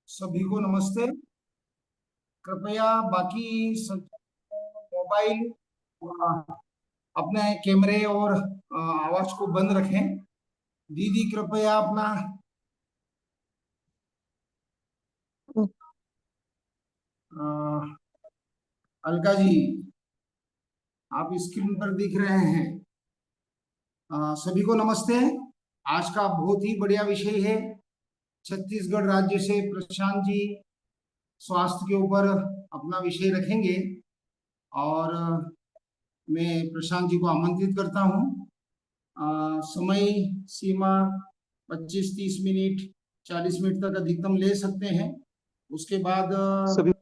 सभी को नमस्ते। कृपया बाकी सब मोबाइल अपने कैमरे और आवाज को बंद रखें। दीदी कृपया अपना अ, अलका जी, आप स्क्रीन पर दिख रहे हैं। सभी को नमस्ते। आज का बहुत ही बढ़िया विषय है। छत्तीसगढ़ राज्य से प्रशांत जी स्वास्थ्य के ऊपर अपना विषय रखेंगे और मैं प्रशांत जी को आमंत्रित करता हूँ। समय सीमा 25-30 मिनट, 40 मिनट तक अधिकतम ले सकते हैं। उसके बाद सभी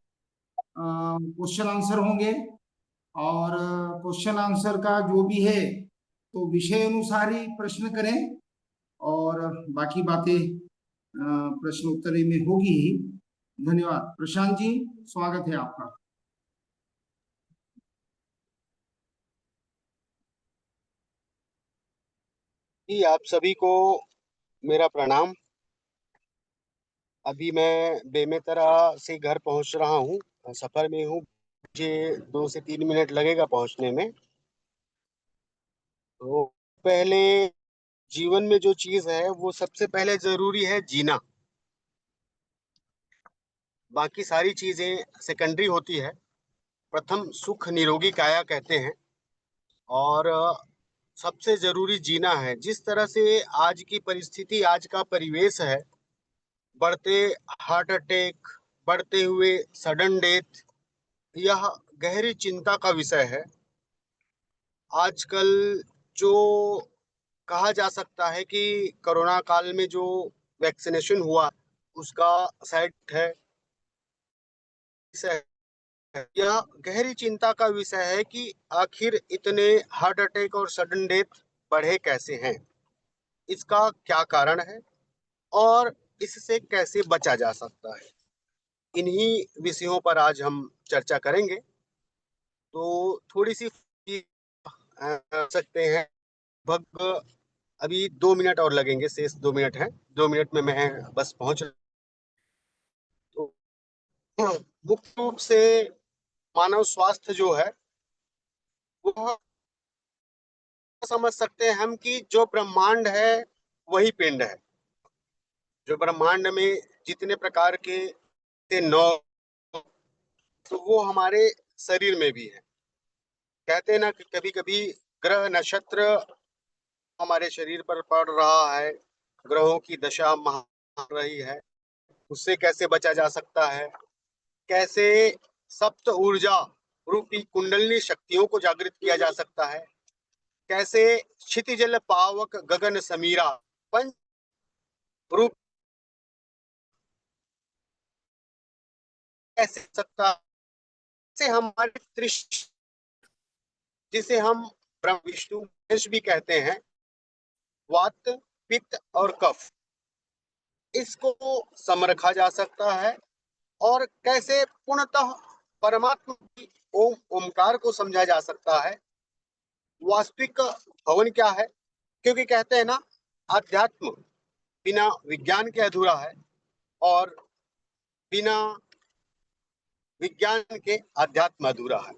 क्वेश्चन आंसर होंगे और क्वेश्चन आंसर का जो भी है तो विषय अनुसार ही प्रश्न करें और बाकी बातें प्रश्न उत्तर में होगी ही। धन्यवाद। प्रशांत जी, स्वागत है आपका। जी, आप सभी को मेरा प्रणाम। अभी मैं बेमेतरा से घर पहुंच रहा हूं, सफर में हूं। मुझे 2 से 3 मिनट लगेगा पहुंचने में। तो पहले जीवन में जो चीज है वो सबसे पहले जरूरी है जीना। बाकी सारी चीजें सेकेंडरी होती है। प्रथम सुख निरोगी काया कहते हैं। और सबसे जरूरी जीना है। जिस तरह से आज की परिस्थिति, आज का परिवेश है, बढ़ते हार्ट अटैक, बढ़ते हुए सडन डेथ, यह गहरी चिंता का विषय है। आजकल जो कहा जा सकता है कि कोरोना काल में जो वैक्सीनेशन हुआ उसका साइड है, विषय है। यह गहरी चिंता का विषय है कि आखिर इतने हार्ट अटैक और सडन डेथ बढ़े कैसे हैं, इसका क्या कारण है और इससे कैसे बचा जा सकता है। इन्हीं विषयों पर आज हम चर्चा करेंगे। तो थोड़ी सी सकते हैं। लगभग अभी 2 मिनट और लगेंगे, शेष 2 मिनट हैं। 2 मिनट में मैं बस पहुंच। तो मुख्य रूप से मानव स्वास्थ्य जो है वह समझ सकते हैं हम कि जो ब्रह्मांड है वही पिंड है। जो ब्रह्मांड में जितने प्रकार के नौ, तो वो हमारे शरीर में भी है। कहते हैं ना कि कभी कभी ग्रह नक्षत्र हमारे शरीर पर पड़ रहा है, ग्रहों की दशा महा रही है, उससे कैसे बचा जा सकता है, कैसे सप्त ऊर्जा रूपी कुंडलिनी शक्तियों को जागृत किया जा सकता है, कैसे क्षितिजल पावक गगन समीरा पंच रूप कैसे सकता से हमारे त्रिश, जिसे हम ब्रह्म विष्णु महेश भी कहते हैं, वात पित्त और कफ, इसको समरखा जा सकता है। और कैसे पूर्णतः परमात्मा की ओम ओमकार को समझा जा सकता है। वास्तविक भवन क्या है, क्योंकि कहते हैं ना, अध्यात्म बिना विज्ञान के अधूरा है और बिना विज्ञान के अध्यात्म अधूरा है।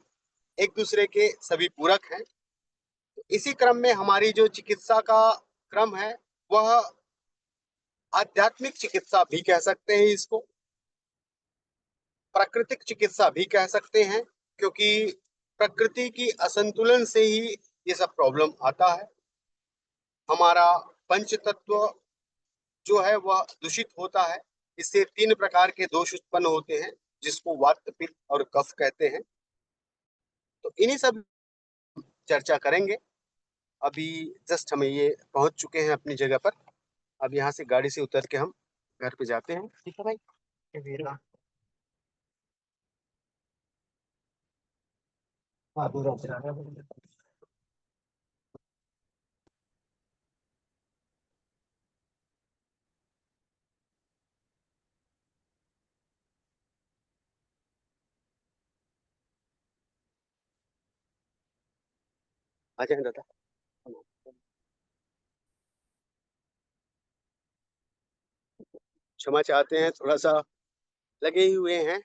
एक दूसरे के सभी पूरक हैं। तो इसी क्रम में हमारी जो चिकित्सा का क्रम है वह आध्यात्मिक चिकित्सा भी कह सकते हैं, इसको प्राकृतिक चिकित्सा भी कह सकते हैं, क्योंकि प्रकृति की असंतुलन से ही ये सब प्रॉब्लम आता है। हमारा पंच तत्व जो है वह दूषित होता है। इससे 3 प्रकार के दोष उत्पन्न होते हैं, जिसको वात पित्त और कफ कहते हैं। तो इन्हीं सब चर्चा करेंगे। अभी जस्ट हम ये पहुंच चुके हैं अपनी जगह पर। अब यहाँ से गाड़ी से उतर के हम घर पे जाते हैं। ठीक है भाई। हाँ, पूरा चला रहा है। आ जाए दादा। क्षमा चाहते हैं, थोड़ा सा लगे ही हुए हैं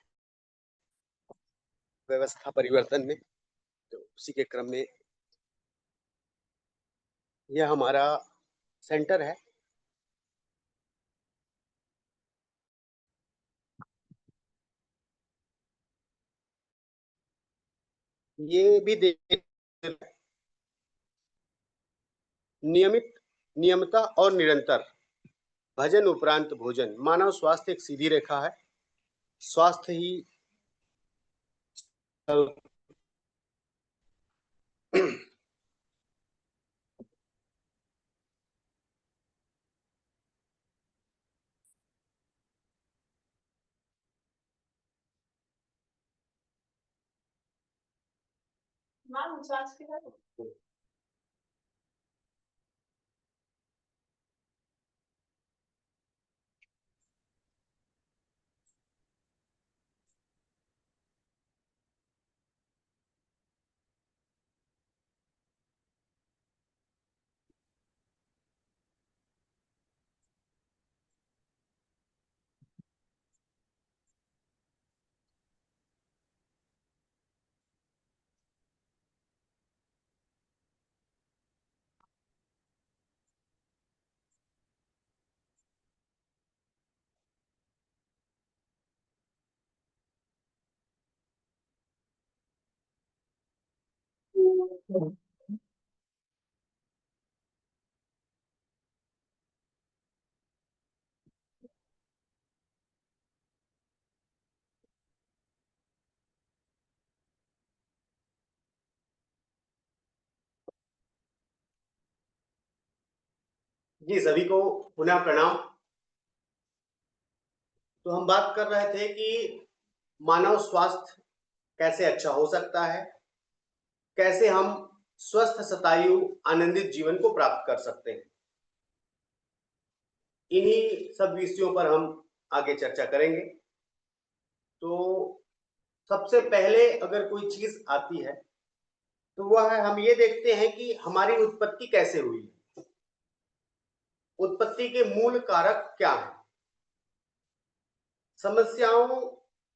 व्यवस्था परिवर्तन में, तो उसी के क्रम में यह हमारा सेंटर है। ये भी देख नियमितता और निरंतर भजन उपरांत भोजन। मानव स्वास्थ्य एक सीधी रेखा है। स्वास्थ्य ही जी, सभी को पुनः प्रणाम। तो हम बात कर रहे थे कि मानव स्वास्थ्य कैसे अच्छा हो सकता है, कैसे हम स्वस्थ, शतायु, आनंदित जीवन को प्राप्त कर सकते हैं। इन्हीं सब विषयों पर हम आगे चर्चा करेंगे। तो सबसे पहले अगर कोई चीज आती है तो वह है, हम ये देखते हैं कि हमारी उत्पत्ति कैसे हुई, उत्पत्ति के मूल कारक क्या है। समस्याओं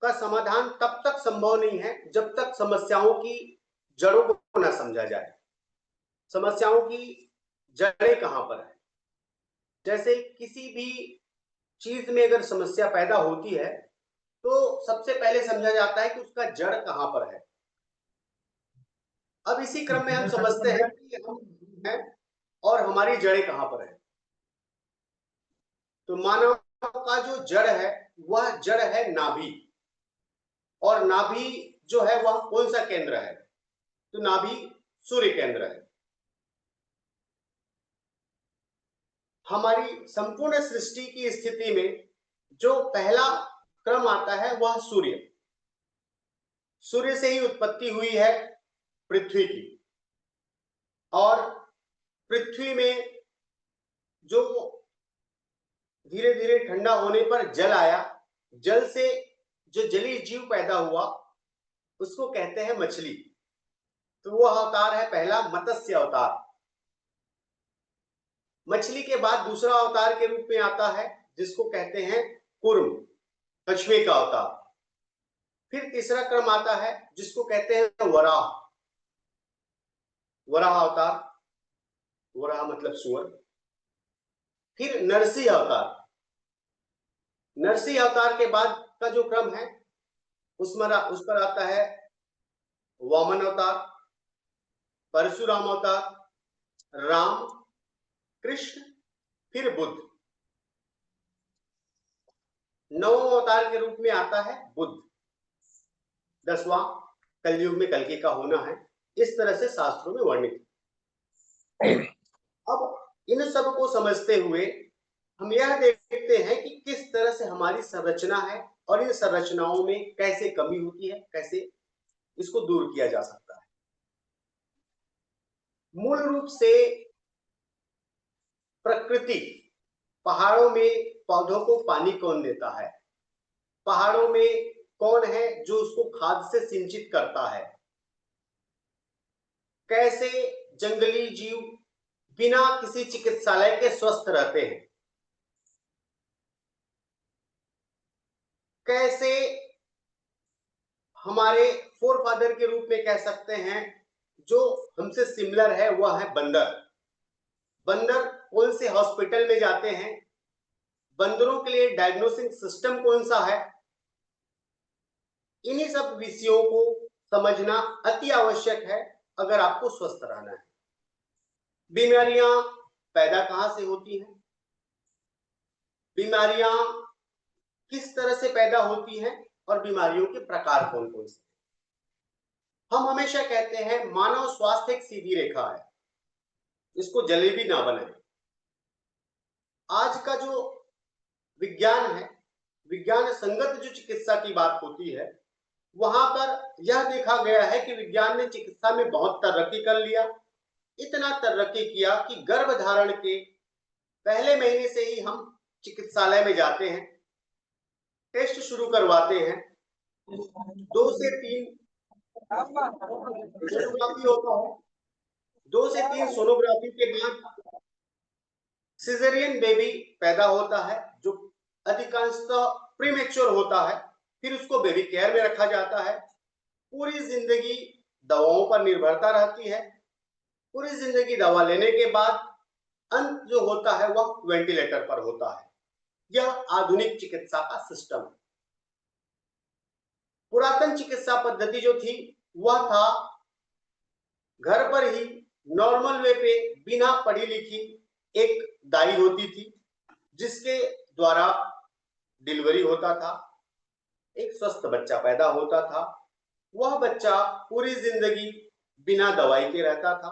का समाधान तब तक संभव नहीं है जब तक समस्याओं की जड़ों को न समझा जाए। समस्याओं की जड़ें कहां पर है? जैसे किसी भी चीज में अगर समस्या पैदा होती है तो सबसे पहले समझा जाता है कि उसका जड़ कहां पर है। अब इसी क्रम में हम समझते हैं कि हम हैं और हमारी जड़ें कहां पर है। तो मानव का जो जड़ है वह जड़ है नाभि। और नाभि जो है वह कौन सा केंद्र है? तो नाभि सूर्य केंद्र है। हमारी संपूर्ण सृष्टि की स्थिति में जो पहला क्रम आता है वह सूर्य। सूर्य से ही उत्पत्ति हुई है पृथ्वी की। और पृथ्वी में जो धीरे धीरे ठंडा होने पर जल आया, जल से जो जलीय जीव पैदा हुआ उसको कहते हैं मछली। तो वह अवतार है पहला, मत्स्य अवतार। मछली के बाद दूसरा अवतार के रूप में आता है जिसको कहते हैं कूर्म, कछुए का अवतार। फिर तीसरा क्रम आता है जिसको कहते हैं वराह, वराह अवतार। वराह मतलब सुअर। फिर नरसिंह अवतार। नरसिंह अवतार के बाद का जो क्रम है उसमें उस पर आता है वामन अवतार, परशुराम अवतार, राम, कृष्ण, फिर बुद्ध। नौवां अवतार के रूप में आता है बुद्ध। 10वां कलयुग में कल्कि का होना है। इस तरह से शास्त्रों में वर्णित। अब इन सब को समझते हुए हम यह देखते हैं कि किस तरह से हमारी संरचना है और इन संरचनाओं में कैसे कमी होती है, कैसे इसको दूर किया जा सकता है। मूल रूप से प्रकृति, पहाड़ों में पौधों को पानी कौन देता है? पहाड़ों में कौन है जो उसको खाद से सिंचित करता है? कैसे जंगली जीव बिना किसी चिकित्सालय के स्वस्थ रहते हैं? कैसे हमारे फोर फादर के रूप में कह सकते हैं, जो हमसे सिमिलर है वह है बंदर। बंदर कौन से हॉस्पिटल में जाते हैं, बंदरों के लिए डायग्नोसिस सिस्टम कौन सा है, इन्हीं सब विषयों को समझना अति आवश्यक है अगर आपको स्वस्थ रहना है। बीमारियां पैदा कहां से होती हैं, बीमारियां किस तरह से पैदा होती हैं और बीमारियों के प्रकार कौन कौन से। हम हमेशा कहते हैं मानव स्वास्थ्य एक सीधी रेखा है, इसको जलेबी ना बनाए। आज का जो विज्ञान है, विज्ञान संगत जो चिकित्सा की बात होती है, वहां पर यह देखा गया है कि विज्ञान ने चिकित्सा में बहुत तरक्की कर लिया। इतना तरक्की किया कि गर्भधारण के पहले महीने से ही हम चिकित्सालय में जाते हैं, टेस्ट शुरू करवाते हैं। 2 से 3 सोनोग्राफी होता है, 2 से 3 सोनोग्राफी के बाद सिजेरियन बेबी पैदा होता है, जो अधिकांशतः प्रीमेच्योर होता है। फिर उसको बेबी केयर में रखा जाता है। पूरी जिंदगी दवाओं पर निर्भरता रहती है। पूरी जिंदगी दवा लेने के बाद अंत जो होता है वह वेंटिलेटर पर होता है। यह आधुनिक चिकित्सा का सिस्टम है। पुरातन चिकित्सा पद्धति जो थी वह था घर पर ही नॉर्मल वे पे बिना पढ़ी लिखी एक दाई होती थी, जिसके द्वारा डिलीवरी होता था, एक स्वस्थ बच्चा पैदा होता था। वह बच्चा पूरी जिंदगी बिना दवाई के रहता था।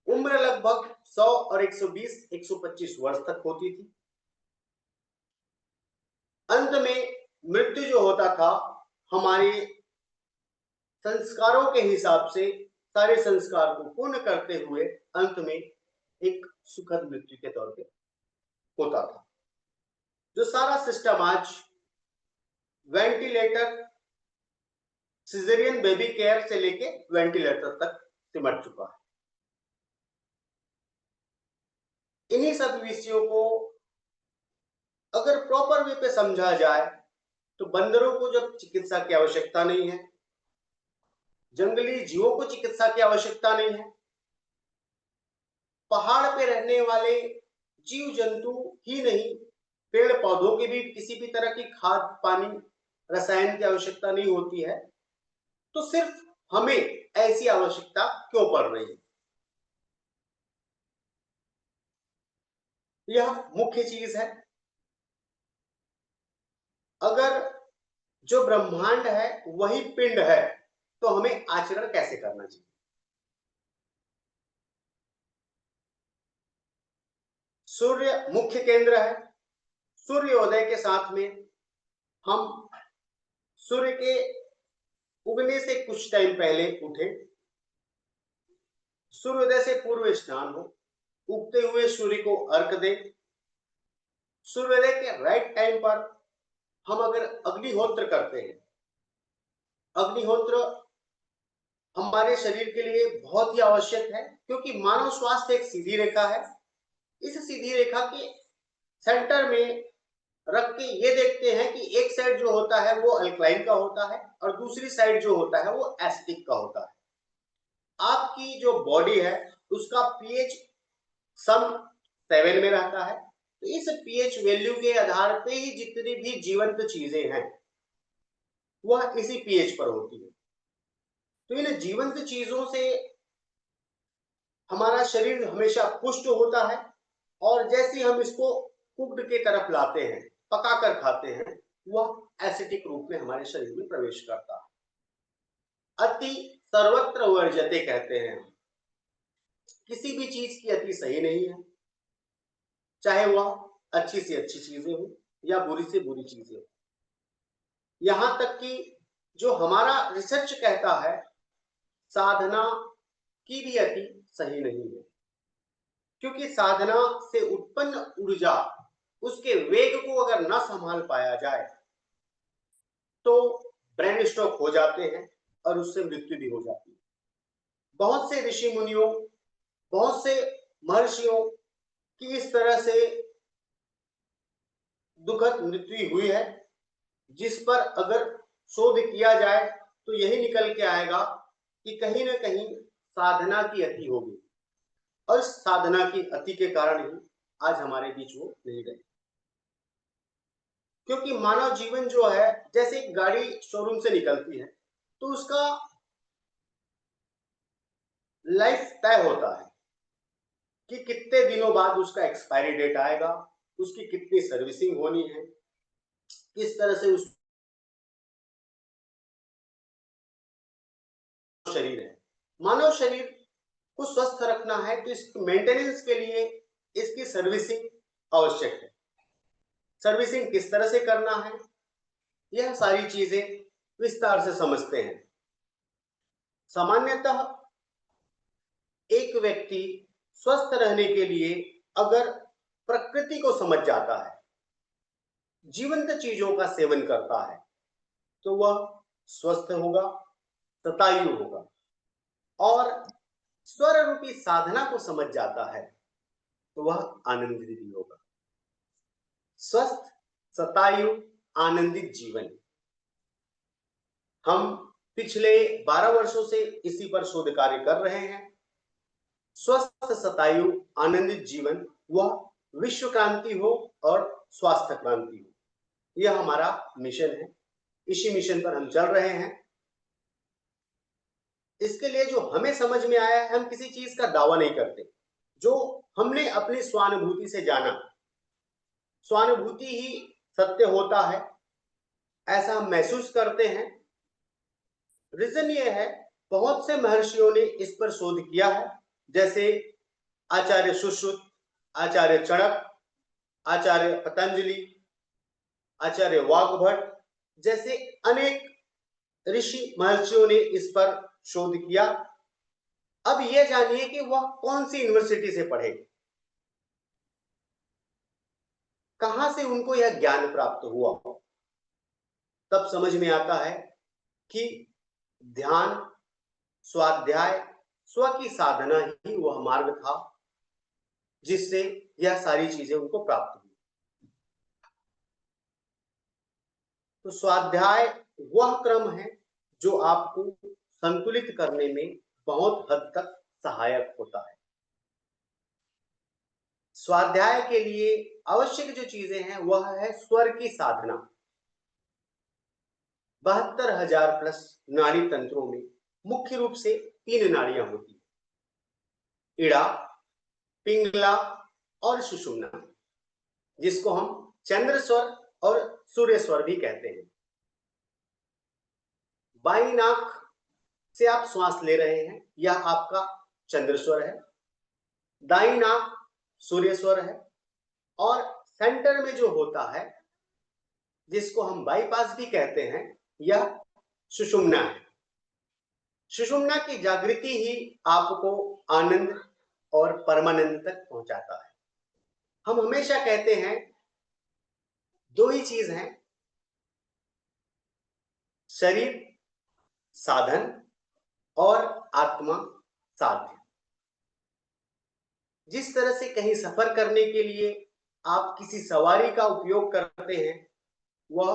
उम्र लगभग 100 और 120-125 वर्ष तक होती थी। अंत में मृत्यु जो होता था, हमारे संस्कारों के हिसाब से सारे संस्कार को पूर्ण करते हुए अंत में एक सुखद मृत्यु के तौर पे होता था। जो सारा सिस्टम आज वेंटिलेटर, सिजेरियन बेबी केयर से लेके वेंटिलेटर तक सिमट चुका है। इन्हीं सब विषयों को अगर प्रॉपर वे पे समझा जाए तो बंदरों को जब चिकित्सा की आवश्यकता नहीं है, जंगली जीवों को चिकित्सा की आवश्यकता नहीं है, पहाड़ पे रहने वाले जीव जंतु ही नहीं, पेड़ पौधों की भी किसी भी तरह की खाद पानी रसायन की आवश्यकता नहीं होती है, तो सिर्फ हमें ऐसी आवश्यकता क्यों पड़ रही है? यह मुख्य चीज है। अगर जो ब्रह्मांड है वही पिंड है, तो हमें आचरण कैसे करना चाहिए? सूर्य मुख्य केंद्र है। सूर्योदय के साथ में हम सूर्य के उगने से कुछ टाइम पहले उठे, सूर्योदय से पूर्व स्नान हो, उगते हुए सूर्य को अर्घ दें। सूर्योदय के राइट टाइम पर हम अगर अग्निहोत्र करते हैं, अग्निहोत्र हमारे शरीर के लिए बहुत ही आवश्यक है, क्योंकि मानव स्वास्थ्य एक सीधी रेखा है। इस सीधी रेखा के सेंटर में रख के ये देखते हैं कि एक साइड जो होता है वो अल्कलाइन का होता है और दूसरी साइड जो होता है वो एसिडिक का होता है। आपकी जो बॉडी है उसका पीएच सम 7 में रहता है, तो इस पीएच वैल्यू के आधार पे ही जितनी भी जीवंत चीजें हैं वह इसी पीएच पर होती है। तो इन जीवंत चीजों से हमारा शरीर हमेशा पुष्ट होता है, और जैसे हम इसको कुक्ड के तरफ लाते हैं, पकाकर खाते हैं, वह एसिडिक रूप में हमारे शरीर में प्रवेश करता है। अति सर्वत्र वर्जते कहते हैं। किसी भी चीज की अति सही नहीं है, चाहे वह अच्छी से अच्छी चीजें हो या बुरी से बुरी चीजें हो। यहां तक कि जो हमारा रिसर्च कहता है, साधना की भी अति सही नहीं है, क्योंकि साधना से उत्पन्न ऊर्जा, उसके वेग को अगर न संभाल पाया जाए तो ब्रेन स्ट्रोक हो जाते हैं और उससे मृत्यु भी हो जाती है। बहुत से ऋषि मुनियों, बहुत से महर्षियों की इस तरह से दुखद मृत्यु हुई है। जिस पर अगर शोध किया जाए तो यही निकल के आएगा कि कहीं ना कहीं साधना की अति होगी, और साधना की अति के कारण ही आज हमारे बीच वो नहीं रहे। क्योंकि मानव जीवन जो है, जैसे एक गाड़ी शोरूम से निकलती है तो उसका लाइफ तय होता है कि कितने दिनों बाद उसका एक्सपायरी डेट आएगा, उसकी कितनी सर्विसिंग होनी है, किस तरह से उस शरीर है। मानव शरीर को स्वस्थ रखना है तो इस मेंटेनेंस के लिए इसकी सर्विसिंग आवश्यक है। सर्विसिंग किस तरह से करना है, यह सारी चीजें विस्तार से समझते हैं। सामान्यतः एक व्यक्ति स्वस्थ रहने के लिए अगर प्रकृति को समझ जाता है, जीवंत चीजों का सेवन करता है, तो वह स्वस्थ होगा, शतायु होगा। और स्वर रूपी साधना को समझ जाता है तो वह आनंदित भी होगा। स्वस्थ, शतायु, आनंदित जीवन। हम पिछले 12 वर्षों से इसी पर शोध कार्य कर रहे हैं। स्वस्थ, शतायु, आनंदित जीवन, वह विश्व क्रांति हो और स्वास्थ्य क्रांति हो, यह हमारा मिशन है। इसी मिशन पर हम चल रहे हैं। इसके लिए जो हमें समझ में आया है, हम किसी चीज का दावा नहीं करते। जो हमने अपनी स्वानुभूति से जाना, स्वानुभूति ही सत्य होता है, ऐसा हम महसूस करते हैं। रीजन ये है, बहुत से महर्षियों ने इस पर शोध किया है, जैसे आचार्य सुश्रुत, आचार्य चणक, आचार्य पतंजलि, आचार्य वाग्भट जैसे अनेक ऋषि महर्षियों ने इस पर शोध किया। अब यह जानिए कि वह कौन सी यूनिवर्सिटी से पढ़े, कहां से उनको यह ज्ञान प्राप्त हुआ। तब समझ में आता है कि ध्यान, स्वाध्याय, स्व की साधना ही वह मार्ग था जिससे यह सारी चीजें उनको प्राप्त हुई। तो स्वाध्याय वह क्रम है जो आपको संतुलित करने में बहुत हद तक सहायक होता है। स्वाध्याय के लिए आवश्यक जो चीजें हैं वह है स्वर की साधना। 72,000 प्लस नाड़ी तंत्रों में मुख्य रूप से 3 नाड़ियां होती है, इड़ा, पिंगला और सुषुम्ना, जिसको हम चंद्र स्वर और सूर्य स्वर भी कहते हैं। बाई नाक से आप श्वास ले रहे हैं, यह आपका चंद्र स्वर है। दाई नाक सूर्य स्वर है, और सेंटर में जो होता है, जिसको हम बाईपास भी कहते हैं, यह सुषुम्ना है। सुषुम्ना की जागृति ही आपको आनंद और परमानंद तक पहुंचाता है। हम हमेशा कहते हैं दो ही चीज हैं, शरीर साधन और आत्मा साध्य। जिस तरह से कहीं सफर करने के लिए आप किसी सवारी का उपयोग करते हैं, वह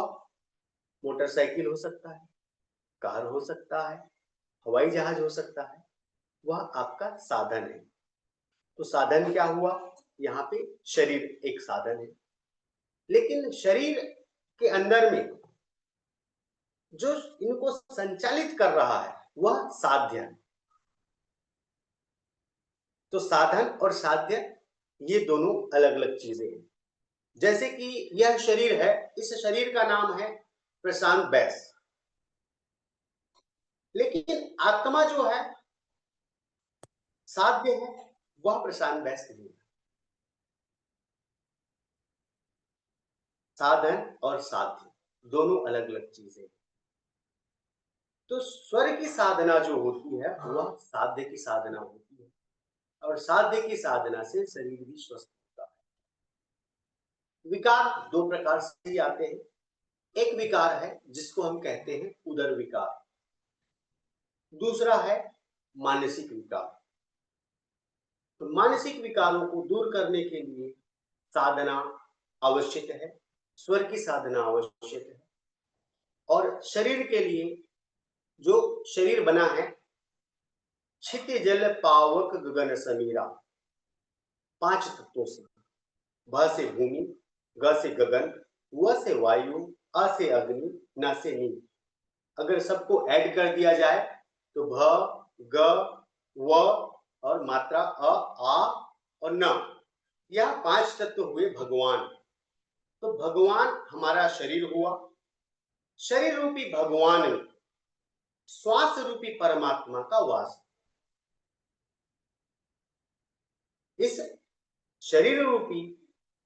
मोटरसाइकिल हो सकता है, कार हो सकता है, हवाई जहाज हो सकता है, वह आपका साधन है। तो साधन क्या हुआ, यहाँ पे शरीर एक साधन है। लेकिन शरीर के अंदर में जो इनको संचालित कर रहा है वह साध्य है। तो साधन और साध्य ये दोनों अलग अलग चीजें हैं। जैसे कि यह शरीर है, इस शरीर का नाम है प्रशांत बैस, लेकिन आत्मा जो है साध्य है, वह प्रशांत बैस नहीं है। साधन और साध्य दोनों अलग अलग चीजें हैं। तो स्वर की साधना जो होती है वह साध्य की साधना होती है, और साध्य की साधना से शरीर भी स्वस्थ होता है। विकार दो प्रकार से ही आते हैं। एक विकार है जिसको हम कहते हैं उदर विकार, दूसरा है मानसिक विकार। तो मानसिक विकारों को दूर करने के लिए साधना आवश्यक है, स्वर की साधना आवश्यक है। और शरीर के लिए जो शरीर बना है, क्षिति जल पावक गगन समीरा, 5 तत्वों से। भ से भूमि, ग से गगन, व से वायु, अ से अग्नि, न से नील। अगर सबको ऐड कर दिया जाए तो भ, ग, व और मात्रा अ, आ और न, यह 5 तत्व हुए भगवान। तो भगवान हमारा शरीर हुआ। शरीर रूपी भगवान में श्वास रूपी परमात्मा का वास। इस शरीर रूपी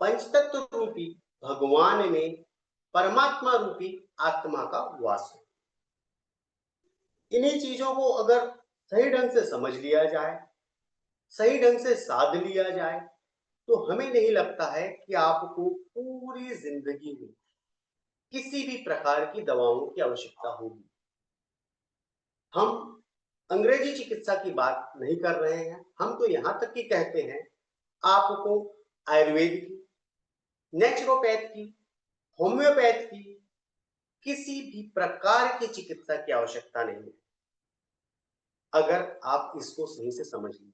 पंचतत्व रूपी भगवान में परमात्मा रूपी आत्मा का वास है। इन्हीं चीजों को अगर सही ढंग से समझ लिया जाए, सही ढंग से साध लिया जाए, तो हमें नहीं लगता है कि आपको पूरी जिंदगी में किसी भी प्रकार की दवाओं की आवश्यकता होगी। हम अंग्रेजी चिकित्सा की बात नहीं कर रहे हैं, हम तो यहां तक कि कहते हैं आपको आयुर्वेद की, नेचुरोपैथ की, होम्योपैथ की, किसी भी प्रकार की चिकित्सा की आवश्यकता नहीं है, अगर आप इसको सही से समझ लें।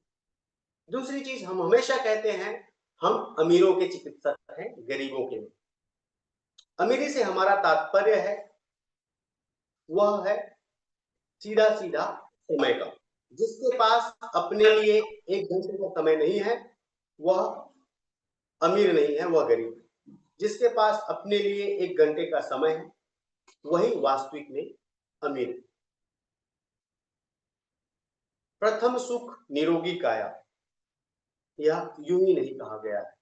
दूसरी चीज, हम हमेशा कहते हैं हम अमीरों के चिकित्सक हैं, गरीबों के नहीं। अमीरी से हमारा तात्पर्य है वह है सीधा सीधा समय का। जिसके पास अपने लिए 1 घंटे का समय नहीं है वह अमीर नहीं है, वह गरीब है। जिसके पास अपने लिए 1 घंटे का समय है वही वास्तविक में अमीर है। प्रथम सुख निरोगी काया, यह यूं ही नहीं कहा गया है।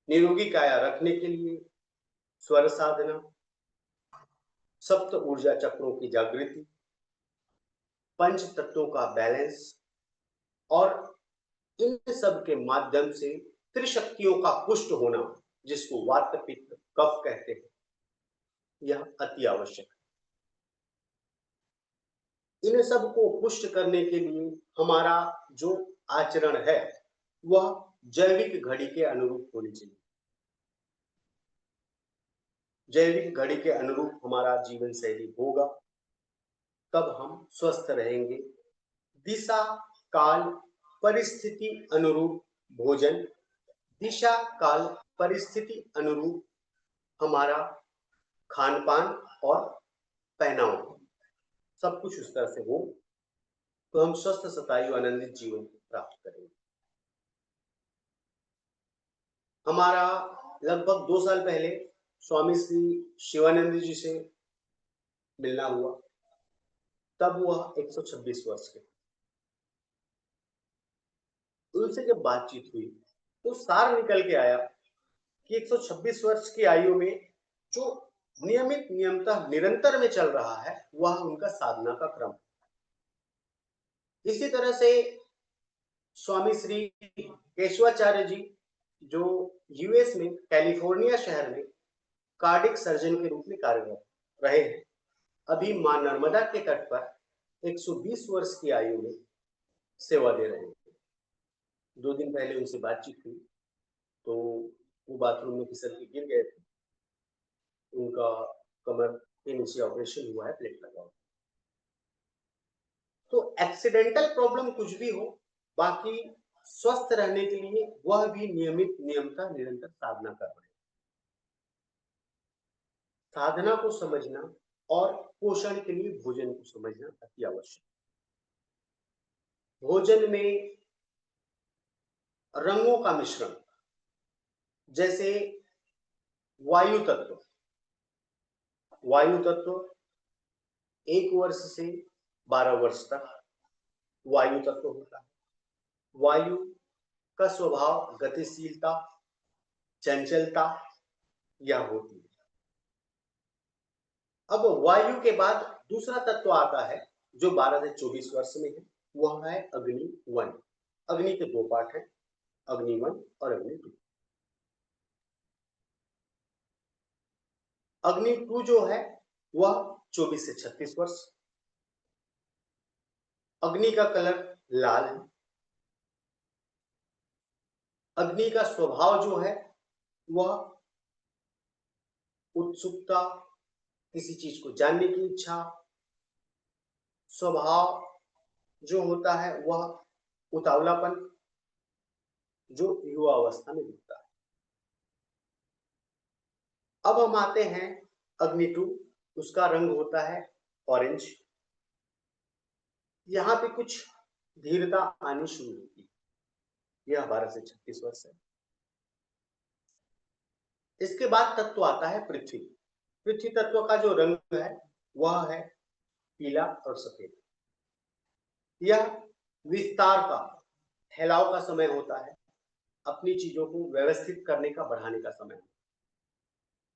निरोगी काया रखने के लिए स्वर साधना, सप्त ऊर्जा चक्रों की जागृति, पंच तत्वों का बैलेंस और इन सब के माध्यम से त्रिशक्तियों का पुष्ट होना, जिसको वात पित्त कफ कहते हैं, यह अति आवश्यक है। इन सब को पुष्ट करने के लिए हमारा जो आचरण है वह जैविक घड़ी के अनुरूप होनी चाहिए। जैविक घड़ी के अनुरूप हमारा जीवन शैली होगा, तब हम स्वस्थ रहेंगे। दिशा काल परिस्थिति अनुरूप भोजन, दिशा काल परिस्थिति अनुरूप हमारा खान पान और पहनावा, सब कुछ उस तरह से हो तो हम स्वस्थ शतायु आनंदित जीवन प्राप्त करेंगे। हमारा लगभग 2 साल पहले स्वामी श्री शिवानंद जी से मिलना हुआ, तब वह 126 वर्ष के। उनसे जब बातचीत हुई तो सार निकल के आया कि 126 वर्ष की आयु में जो नियमित नियमतः निरंतर में चल रहा है वह उनका साधना का क्रम। इसी तरह से स्वामी श्री केशवाचार्य जी, जो यूएस में कैलिफोर्निया शहर में कार्डिक सर्जन के रूप में कार्यरत रहे हैं, अभी मां नर्मदा के तट पर 120 वर्ष की आयु में सेवा दे रहे हैं। 2 दिन पहले उनसे बातचीत हुई तो वो बाथरूम में फिसल के गिर गए थे। उनका कमर के नीचे ऑपरेशन हुआ है, प्लेट लगा हुआ। तो एक्सीडेंटल प्रॉब्लम कुछ भी हो, बाकी स्वस्थ रहने के लिए वह भी नियमित नियमता निरंतर साधना कर रहे हैं। साधना को समझना और पोषण के लिए भोजन को समझना अति आवश्यक। भोजन में रंगों का मिश्रण, जैसे वायु तत्व, वायु तत्व 1 वर्ष से 12 वर्ष तक वायु तत्व होता है। वायु का स्वभाव गतिशीलता, चंचलता यह होती है। अब वायु के बाद दूसरा तत्व आता है जो 12 से 24 वर्ष में है, वह है अग्नि वन। अग्नि के 2 पार्ट हैं, अग्नि वन और अग्नि टू। अग्नि टू जो है वह 24 से 36 वर्ष। अग्नि का कलर लाल है। अग्नि का स्वभाव जो है वह उत्सुकता, किसी चीज को जानने की इच्छा, स्वभाव जो होता है वह उतावलापन जो युवा अवस्था में दिखता है। अब हम आते हैं अग्नि 2, उसका रंग होता है ऑरेंज। यहाँ पे कुछ धीरता आनी शुरू होती है। यह 12 से 36 वर्ष है। इसके बाद तत्व आता है पृथ्वी। पृथ्वी तत्व का जो रंग है वह है पीला और सफेद। यह विस्तार का, फैलाव का समय होता है, अपनी चीजों को व्यवस्थित करने का, बढ़ाने का समय।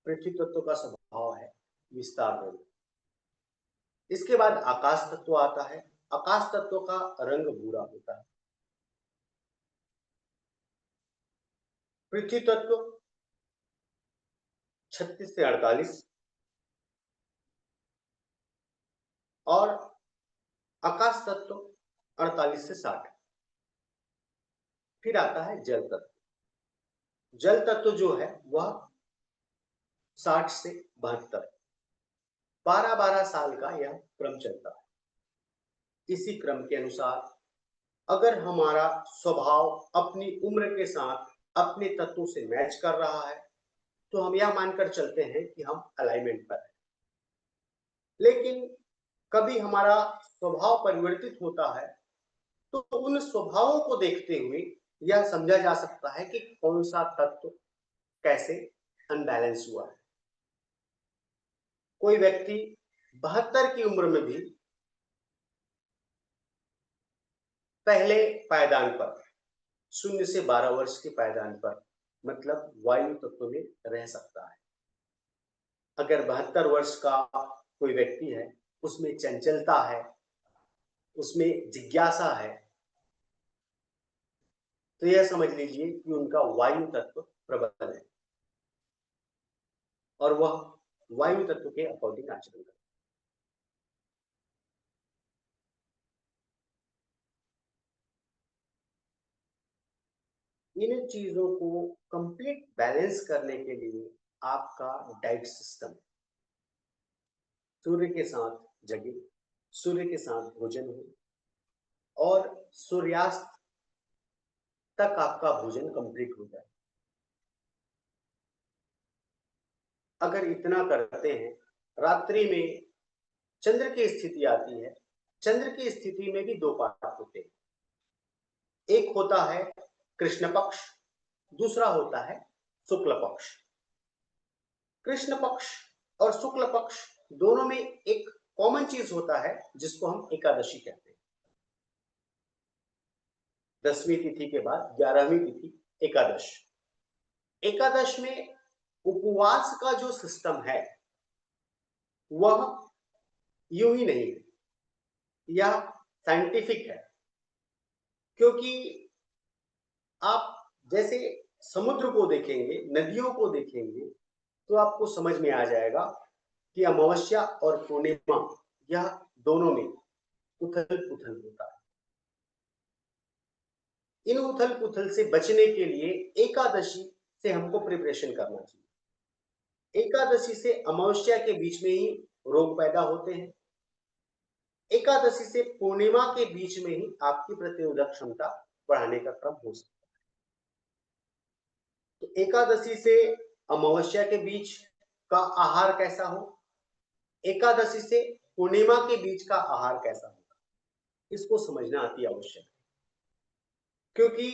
पृथ्वी तत्व का स्वभाव है विस्तार रंग। इसके बाद आकाश तत्व आता है। आकाश तत्व का रंग भूरा होता है। पृथ्वी तत्व 36 से 48 और आकाश तत्व 48 से 60। फिर आता है जल तत्व। जल तत्व जो है वह 60 से 72, 12-12 साल का यह क्रम चलता है। इसी क्रम के अनुसार अगर हमारा स्वभाव अपनी उम्र के साथ अपने तत्वों से मैच कर रहा है तो हम यह मानकर चलते हैं कि हम अलाइनमेंट पर हैं। लेकिन कभी हमारा स्वभाव परिवर्तित होता है तो उन स्वभावों को देखते हुए यह समझा जा सकता है कि कौन सा तत्व कैसे अनबैलेंस हुआ है। कोई व्यक्ति 72 की उम्र में भी पहले पायदान पर, 0 से 12 वर्ष के पायदान पर, मतलब वायु तत्व में रह सकता है। अगर 72 वर्ष का कोई व्यक्ति है, उसमें चंचलता है, उसमें जिज्ञासा है, तो यह समझ लीजिए कि उनका वायु तत्व प्रबल है और वह वायु तत्व के अकॉर्डिंग आचरण करता है। इन चीजों को कंप्लीट बैलेंस करने के लिए आपका डाइट सिस्टम, सूर्य के साथ जगे, सूर्य के साथ भोजन हो और सूर्यास्त तक आपका भोजन कंप्लीट हो जाए। अगर इतना करते हैं, रात्रि में चंद्र की स्थिति आती है। चंद्र की स्थिति में भी दो पार्ट होते हैं। एक होता है कृष्ण पक्ष, दूसरा होता है शुक्ल पक्ष। कृष्ण पक्ष और शुक्ल पक्ष दोनों में एक कॉमन चीज होता है जिसको हम एकादशी कहते हैं। 10वीं तिथि के बाद 11वीं तिथि एकादश। एकादश में उपवास का जो सिस्टम है वह यूं ही नहीं है, यह साइंटिफिक है। क्योंकि आप जैसे समुद्र को देखेंगे, नदियों को देखेंगे, तो आपको समझ में आ जाएगा कि अमावस्या और पूर्णिमा यह दोनों में उथल पुथल होता है। इन उथल पुथल से बचने के लिए एकादशी से हमको प्रिपरेशन करना चाहिए। एकादशी से अमावस्या के बीच में ही रोग पैदा होते हैं। एकादशी से पूर्णिमा के बीच में ही आपकी प्रतिरोधक क्षमता बढ़ाने का क्रम हो सकता है। तो एकादशी से अमावस्या के बीच का आहार कैसा हो, एकादशी से पूर्णिमा के बीच का आहार कैसा होगा, इसको समझना अति आवश्यक है। क्योंकि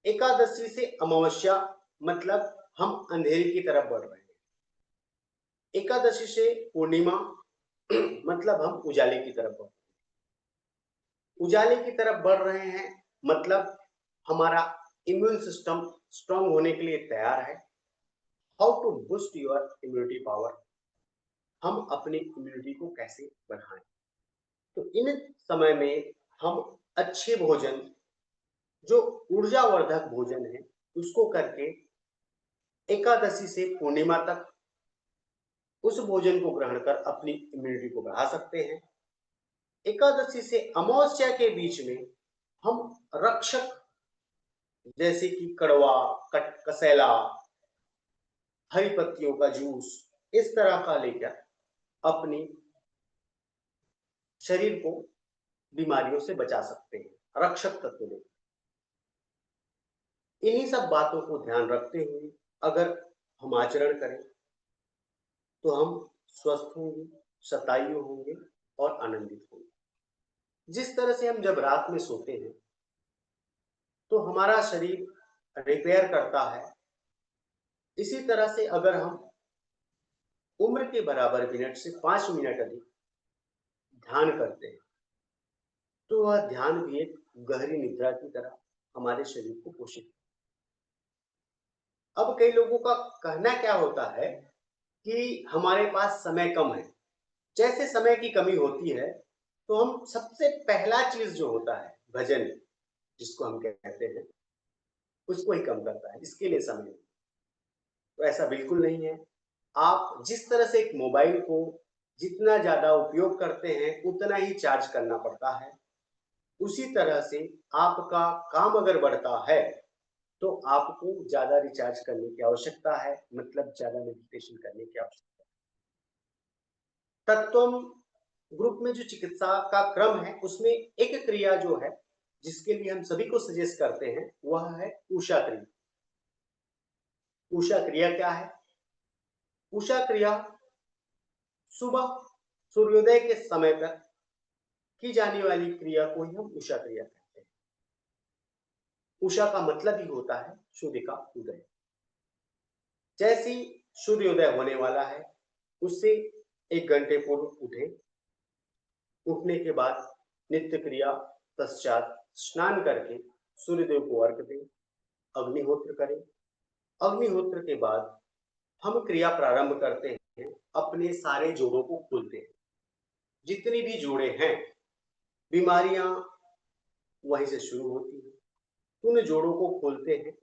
एकादशी से अमावस्या मतलब हम अंधेरे की तरफ बढ़ रहे हैं। एकादशी से पूर्णिमा मतलब हम उजाले की तरफ बढ़ रहे हैं। उजाले की तरफ बढ़ रहे हैं मतलब हमारा इम्यून सिस्टम स्ट्रांग होने के लिए तैयार है। How to boost your immunity power, हम अपनी इम्यूनिटी को कैसे बढ़ाएं। तो इन समय में हम अच्छे भोजन, जो ऊर्जावर्धक भोजन है, उसको करके एकादशी से पूर्णिमा तक उस भोजन को ग्रहण कर अपनी इम्यूनिटी को बढ़ा सकते हैं। एकादशी से अमावस्या के बीच में हम रक्षक जैसे कि कड़वा, कसेला, हरी पत्तियों का जूस, इस तरह का लेकर अपनी शरीर को बीमारियों से बचा सकते हैं, रक्षक तत्व देते हैं। इन्हीं सब बातों को ध्यान रखते हुए अगर हम आचरण करें तो हम स्वस्थ होंगे, शतायु होंगे और आनंदित होंगे। जिस तरह से हम जब रात में सोते हैं तो हमारा शरीर रिपेयर करता है, इसी तरह से अगर हम उम्र के बराबर मिनट से 5 मिनट अधिक ध्यान करते हैं तो वह ध्यान भी एक गहरी निद्रा की तरह हमारे शरीर को पोषित। अब कई लोगों का कहना क्या होता है कि हमारे पास समय कम है। जैसे समय की कमी होती है तो हम सबसे पहला चीज जो होता है भजन, जिसको हम कहते हैं, उसको ही कम करता है, इसके लिए समय नहीं। तो ऐसा बिल्कुल नहीं है। आप जिस तरह से एक मोबाइल को जितना ज्यादा उपयोग करते हैं उतना ही चार्ज करना पड़ता है, उसी तरह से आपका काम अगर बढ़ता है तो आपको ज्यादा रिचार्ज करने की आवश्यकता है, मतलब ज्यादा मेडिटेशन करने की आवश्यकता है। तत्वम ग्रुप में जो चिकित्सा का क्रम है उसमें एक क्रिया जो है जिसके लिए हम सभी को सजेस्ट करते हैं वह है उषा क्रिया। उषा क्रिया क्या है? उषा क्रिया सुबह सूर्योदय के समय पर की जाने वाली क्रिया को ही हम उषा क्रिया कहते हैं। उषा का मतलब ही होता है सूर्य का उदय। जैसे ही सूर्योदय होने वाला है उससे 1 घंटे पूर्व उठे, उठने के बाद नित्य क्रिया पश्चात स्नान करके सूर्यदेव को अर्घ दें, अग्निहोत्र करें। अग्निहोत्र के बाद हम क्रिया प्रारंभ करते हैं, अपने सारे जोड़ों को खोलते हैं। जितनी भी जोड़े हैं, बीमारियां वहीं से शुरू होती हैं। उन जोड़ों को खोलते हैं।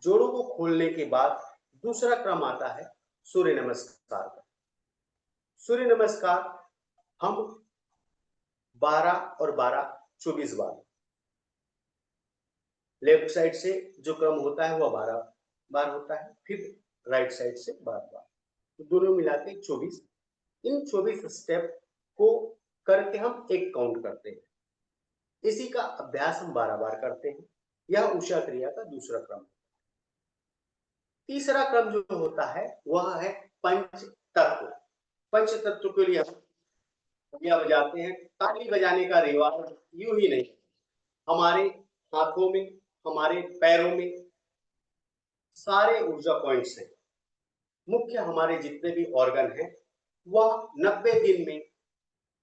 जोड़ों को खोलने के बाद दूसरा क्रम आता है सूर्य नमस्कार का। सूर्य नमस्कार हम 12 और 12 24 बार, लेफ्ट साइड से जो क्रम होता है वह 12 बार होता है, फिर राइट साइड से 12 बार, तो दोनों मिला के 24। इन 24 स्टेप को करके हम एक काउंट करते हैं। इसी का अभ्यास हम 12 बार करते हैं। यह उषा क्रिया का दूसरा क्रम। तीसरा क्रम जो होता है वह है पंच तत्व। पंच तत्व के लिए हम तालियां बजाते हैं। ताली बजाने का रिवाज यूं ही नहीं, हमारे हाथों में, हमारे पैरों में सारे ऊर्जा पॉइंट्स हैं। मुख्य हमारे जितने भी ऑर्गन हैं वह 90 दिन में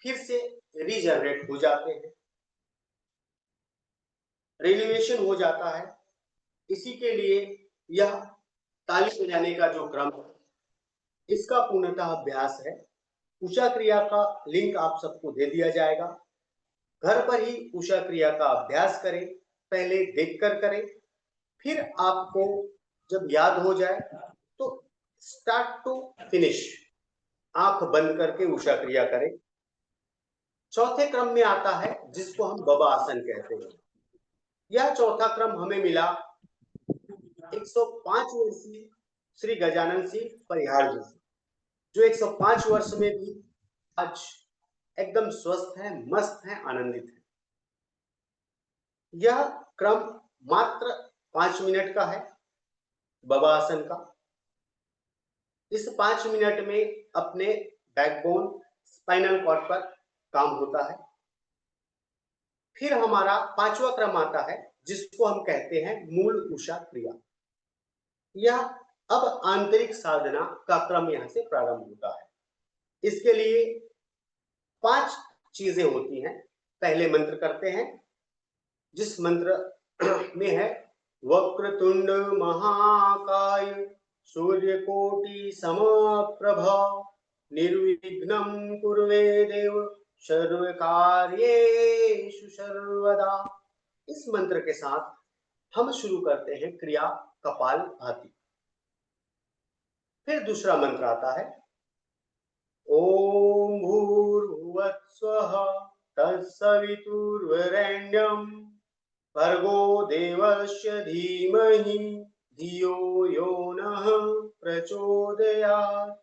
फिर से रीजनरेट हो जाते हैं, रिन्यूएशन हो जाता है। इसी के लिए यह ताली बजाने का जो क्रम है इसका पूर्णतः अभ्यास है। उषा क्रिया का लिंक आप सबको दे दिया जाएगा। घर पर ही उषा क्रिया का अभ्यास करें, पहले देखकर करें, फिर आपको जब याद हो जाए तो स्टार्ट टू फिनिश आंख बंद करके उषा क्रिया करें। चौथे क्रम में आता है जिसको हम बाबा आसन कहते हैं। यह चौथा क्रम हमें मिला 105 वर्षीय श्री गजानन सिंह परिहार जी से, जो 105 वर्ष में भी आज एकदम स्वस्थ है, मस्त है, आनंदित है। यह क्रम मात्र 5 मिनट का है बाबा आसन का। इस 5 मिनट में अपने बैकबोन, स्पाइनल कॉर्ड पर काम होता है। फिर हमारा 5वां क्रम आता है जिसको हम कहते हैं मूल उषा क्रिया। यह अब आंतरिक साधना का क्रम यहां से प्रारंभ होता है। इसके लिए 5 चीजें होती हैं। पहले मंत्र करते हैं जिस मंत्र में है वक्रतुंड महाकाय सूर्यकोटि समप्रभ निर्विघ्नं कुर्वे देव सर्वकार्येषु सर्वदा। इस मंत्र के साथ हम शुरू करते हैं क्रिया कपालभाति। फिर दूसरा मंत्र आता है ओम भूर्भुवस्वः तत्सवितुर्वरेण्यं भर्गो देवस्य धीमहि धियो यो नः प्रचोदयात्।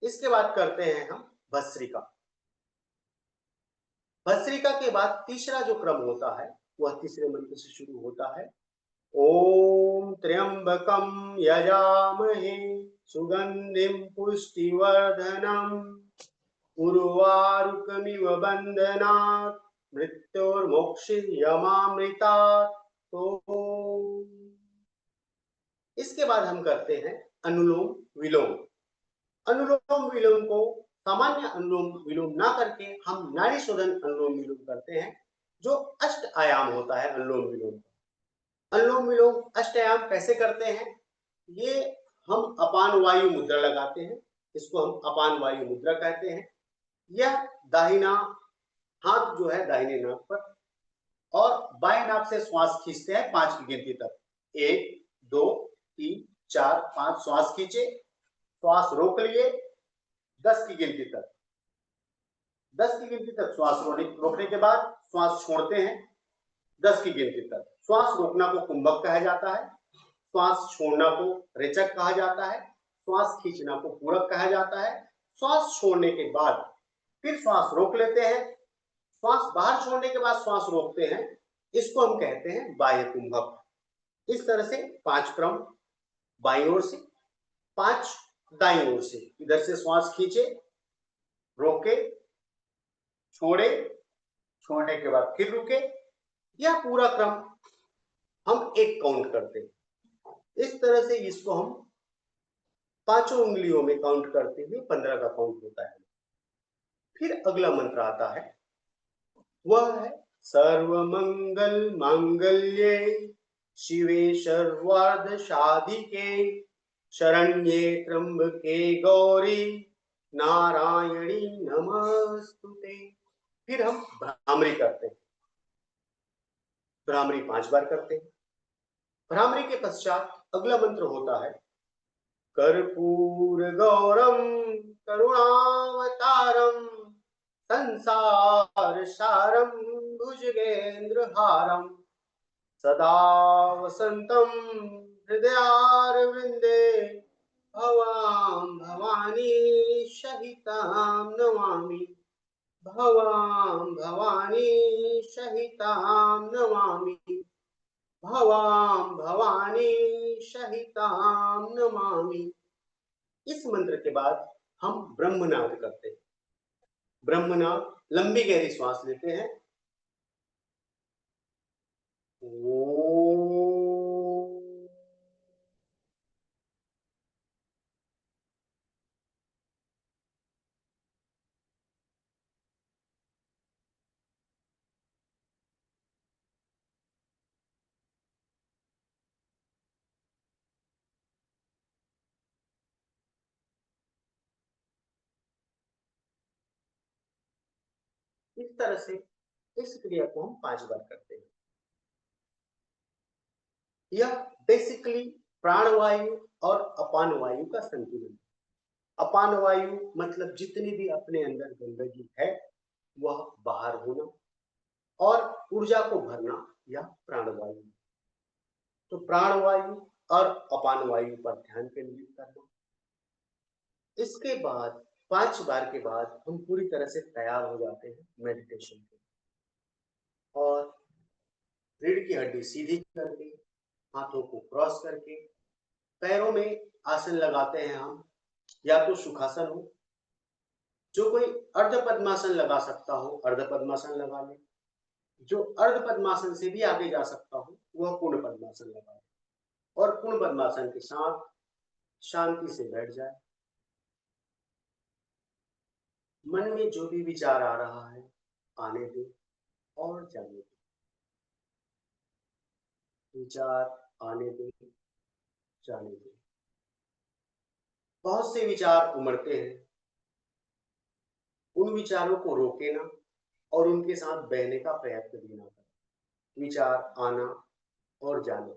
इसके बाद करते हैं हम भस्त्रिका। भस्त्रिका के बाद तीसरा जो क्रम होता है वह तीसरे मंत्र से शुरू होता है। ओम त्र्यंबकम यजामहे सुगंधिम पुष्टिवर्धनम उर्वारुकमिव बंधनात् मृत्योर्मोक्षयमामृतात्। तो इसके बाद हम करते हैं अनुलोम विलोम। अनुलोम विलोम को सामान्य अनुलोम विलोम ना करके हम नाड़ी शोधन अनुलोम विलोम करते हैं, जो अष्ट आयाम होता है अनुलोम विलोम। अनुलोम विलोम अष्ट आयाम कैसे करते हैं? ये हम अपान वायु मुद्रा लगाते हैं, इसको हम अपान वायु मुद्रा कहते हैं। यह दाहिना हाथ जो है दाहिने नाक पर और बाएं नाक से श्वास खींचते हैं 5 की गिनती तक। 1 2 3 4 5 श्वास खींचे, श्वास रोक लिए 10 की गिनती तक। 10 की गिनती तक श्वास रोकने के बाद श्वास छोड़ते हैं 10 की गिनती तक। श्वास रोकना को कुंभक कहा जाता है, श्वास छोड़ना को रेचक कहा जाता है, श्वास खींचना को पूरक कहा जाता है। श्वास छोड़ने के बाद फिर श्वास रोक लेते हैं, श्वास बाहर छोड़ने के बाद श्वास रोकते हैं, इसको हम कहते हैं बाह्य कुंभक। इस तरह से 5 क्रम, बाईं ओर से 5 दाईं ओर से। इधर से श्वास खींचे, रोके, छोड़े, छोड़ने के बाद फिर रुके। यह पूरा क्रम हम 1 काउंट करते हैं। इस तरह से इसको हम 5 उंगलियों में काउंट करते हुए 15 का काउंट होता है। फिर अगला मंत्र आता है, वह है सर्वमंगल मांगल्ये शिवे सर्वार्थ साधिके शरण्ये त्र्यंबके गौरी नारायणी नमस्तुते। फिर हम भ्रामरी करते हैं, भ्रामरी 5 बार करते हैं। भ्रामरी के पश्चात अगला मंत्र होता है कर्पूर गौरम करुणावतारम संसार सारम भुजगेंद्रहारम सदा वसंतम हृदयारविंदे भवां भवानी सहितां नमामि। भवां भवानी सहितां नमामि। भवां भवानी सहितां नमामि। इस मंत्र के बाद हम ब्रह्मनाद करते हैं। ब्रह्मनाद लंबी गहरी श्वास लेते हैं। इस तरह से इस क्रिया को हम 5 बार करते हैं। यह बेसिकली प्राणवायु और अपान वायु का संतुलन। अपान वायु मतलब जितनी भी अपने अंदर गंदगी है वह बाहर होना, और ऊर्जा को भरना यह प्राणवायु। तो प्राणवायु और अपान वायु पर ध्यान केंद्रित करना। इसके बाद 5 बार के बाद हम पूरी तरह से तैयार हो जाते हैं मेडिटेशन के, और रीढ़ की हड्डी सीधी करके, हाथों को क्रॉस करके, पैरों में आसन लगाते हैं हम, या तो सुखासन हो, जो कोई अर्ध पद्मासन लगा सकता हो अर्ध पद्मासन लगा ले, जो अर्ध पद्मासन से भी आगे जा सकता हो वह पूर्ण पद्मासन लगा ले, और पूर्ण पद्मासन के साथ शांति से बैठ जाए। मन में जो भी विचार आ रहा है आने दे और जाने दे। विचार आने दे, जाने दे। बहुत से विचार उमड़ते हैं, उन विचारों को रोके ना और उनके साथ बहने का प्रयत्न भी ना करें। विचार आना और जाना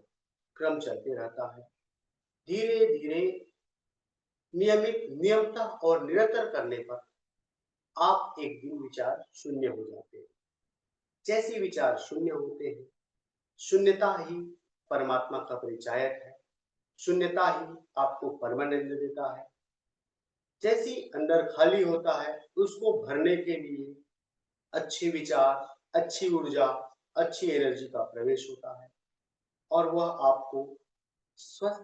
क्रम चलते रहता है। धीरे धीरे नियमित नियमता और निरंतर करने पर आप एक दिन विचार शून्य हो जाते हैं। जैसे विचार शून्य होते हैं, शून्यता ही परमात्मा का परिचायक है, शून्यता ही आपको परमानंद देता है। जैसी अंदर खाली होता है उसको भरने के लिए अच्छे विचार, अच्छी ऊर्जा, अच्छी एनर्जी का प्रवेश होता है और वह आपको स्वस्थ,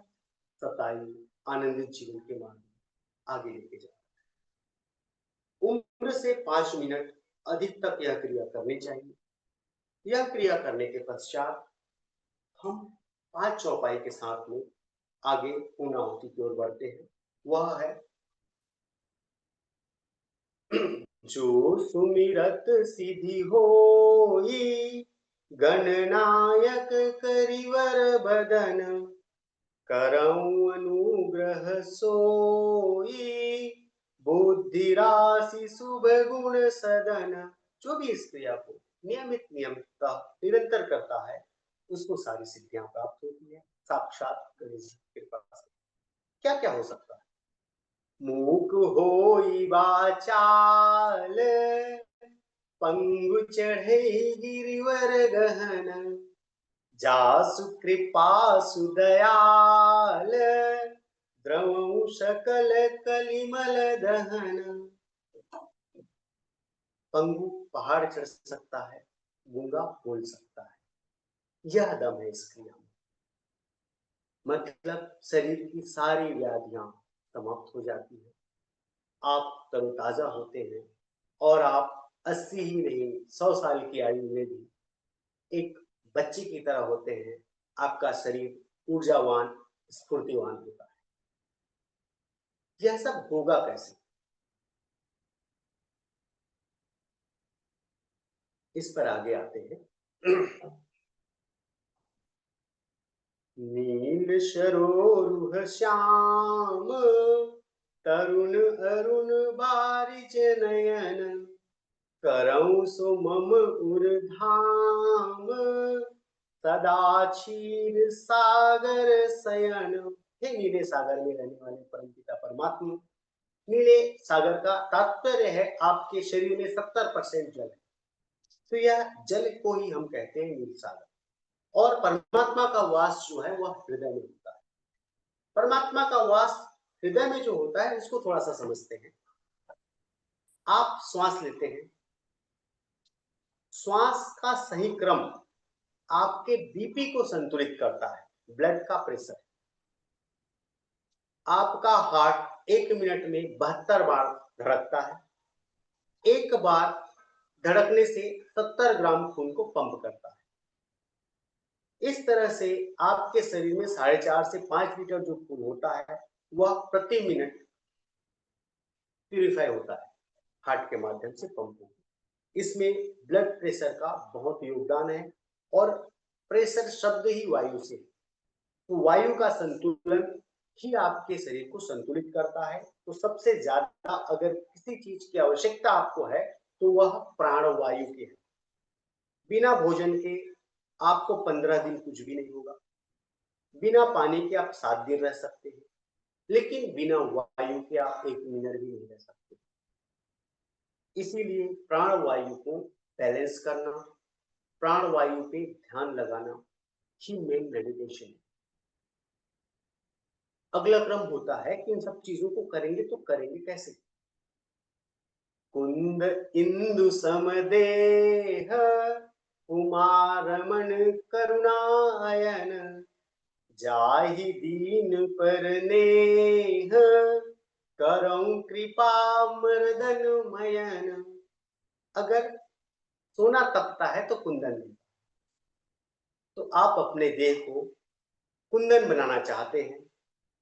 सताई, आनंदित जीवन के मार्ग में आगे लेके जाता है। उम्र से 5 मिनट अधिक तक यह क्रिया करनी चाहिए। यह क्रिया करने के पश्चात हम 5 चौपाई के साथ में आगे पूर्णाहुति की ओर बढ़ते हैं। वह है जो सुमिरत सिद्धि होई, गणनायक करिवर बदन, करऊं अनुग्रह सोई, बुद्धि राशि शुभ गुण सदन। जो भी इस क्रिया को नियमितता निरंतर करता है उसको सारी सिद्धियां प्राप्त होती है साक्षात गणेश जी की कृपा से। क्या क्या हो सकता है? मूक होई वाचाल, पंगु चढ़े गिरिवर गहन, जासु कृपा सुदयाल, द्रवऊ सकल कलिमल दहन। पंगु पहाड़ चढ़ सकता है, गूंगा बोल सकता है, यह दम है इस क्रिया में। मतलब शरीर की सारी व्याधियां समाप्त हो जाती है, आप तरोताजा होते हैं और आप 80 ही नहीं 100 साल की आयु में भी एक बच्चे की तरह होते हैं। आपका शरीर ऊर्जावान, स्फूर्तिवान होता है। यह सब होगा कैसे? इस पर आगे आते हैं। नील सरोरुह श्याम, तरुण अरुण बारिज नयन, करऊं सो मम उर्धाम, सदा क्षीर सागर शयन। हे नीले सागर में रहने वाले परमपिता परमात्मा, नीले सागर का तात्पर्य है आपके शरीर में 70% जल है, तो यह जल को ही हम कहते हैं नील सागर। और परमात्मा का वास जो है वह हृदय में होता है। परमात्मा का वास हृदय में जो होता है उसको थोड़ा सा समझते हैं। आप श्वास लेते हैं, श्वास का सही क्रम आपके बीपी को संतुलित करता है, ब्लड का प्रेशर। आपका हार्ट 1 मिनट में 72 बार धड़कता है। एक बार धड़कने से 70 ग्राम खून को पंप करता है। इस तरह से आपके शरीर में 4.5 से 5 लीटर जो खून होता है वह प्रति मिनट प्यूरिफाई होता है, हार्ट के माध्यम से पंप होता है। इसमें ब्लड प्रेशर का बहुत योगदान है और प्रेशर शब्द ही वायु से, तो वायु का संतुलन ही आपके शरीर को संतुलित करता है। तो सबसे ज्यादा अगर किसी चीज की आवश्यकता आपको है तो वह प्राण वायु की है। बिना भोजन के आपको 15 दिन कुछ भी नहीं होगा, बिना पानी के आप 7 दिन रह सकते हैं, लेकिन बिना वायु के आप 1 मिनट भी नहीं रह सकते। इसीलिए प्राण वायु को बैलेंस करना, प्राण वायु पे ध्यान लगाना ही मेन मेडिटेशन है। अगला क्रम होता है कि इन सब चीजों को करेंगे तो करेंगे कैसे? कुंद इंदु समदेह, उमारमण करुणायन, जाहि दीन पर नेह, करऊं कृपा मर्दन मयन। अगर सोना तपता है तो कुंदन भी, तो आप अपने देह को कुंदन बनाना चाहते हैं,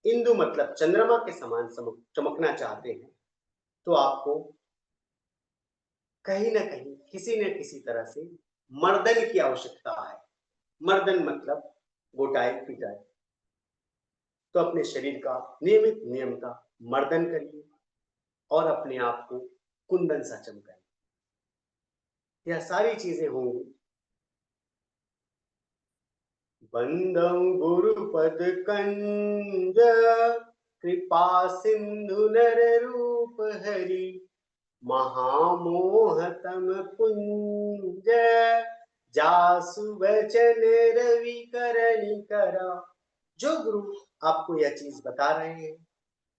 इंदु मतलब चंद्रमा के समान चमकना चाहते हैं, तो आपको कहीं ना कहीं किसी न किसी तरह से मर्दन की आवश्यकता है। मर्दन मतलब गोटाई पिटाई। तो अपने शरीर का नियमित नियम का मर्दन करिए और अपने आप को कुंदन सा चमकाइए। यह सारी चीजें होंगी। बंदं गुरुपद कंज, कृपा सिंधु नर रूप हरि, महामोहतम पुंज, जासु वचन रवि करनि करा। जो गुरु आपको यह चीज बता रहे हैं,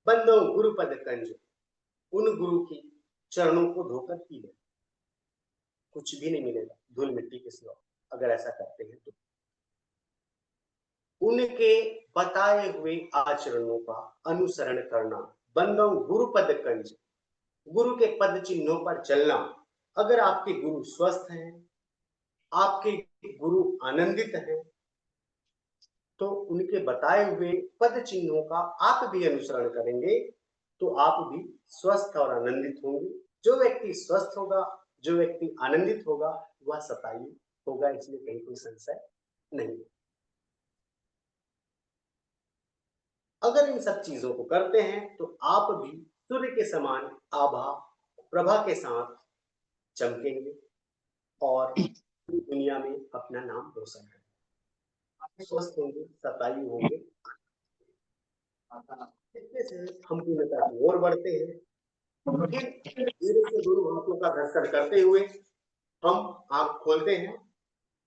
बंदो गुरुपद कंज, उन गुरु की चरणों को धोकर पी ले, कुछ भी नहीं मिलेगा धूल मिट्टी के सिवा, अगर ऐसा करते हैं तो। उनके बताए हुए आचरणों का अनुसरण करना, बंदों गुरुपद कंज, गुरु के पद चिन्हों पर चलना। अगर आपके गुरु स्वस्थ हैं, आपके गुरु आनंदित हैं, तो उनके बताए हुए पद चिन्हों का आप भी अनुसरण करेंगे तो आप भी स्वस्थ और आनंदित होंगे। जो व्यक्ति स्वस्थ होगा, जो व्यक्ति आनंदित होगा, वह शतायु होगा, इसमें कहीं कोई संशय नहीं। अगर इन सब चीजों को करते हैं तो आप भी सूर्य के समान आभा प्रभा के साथ चमकेंगे और दुनिया में अपना नाम रोशन करेंगे, स्वस्थ होंगे, शतायु होंगे। इसमें से हम पूर्णता की ओर बढ़ते हैं। फिर धीरे से गुरु हाथों का घर्षण करते हुए हम आंख खोलते हैं।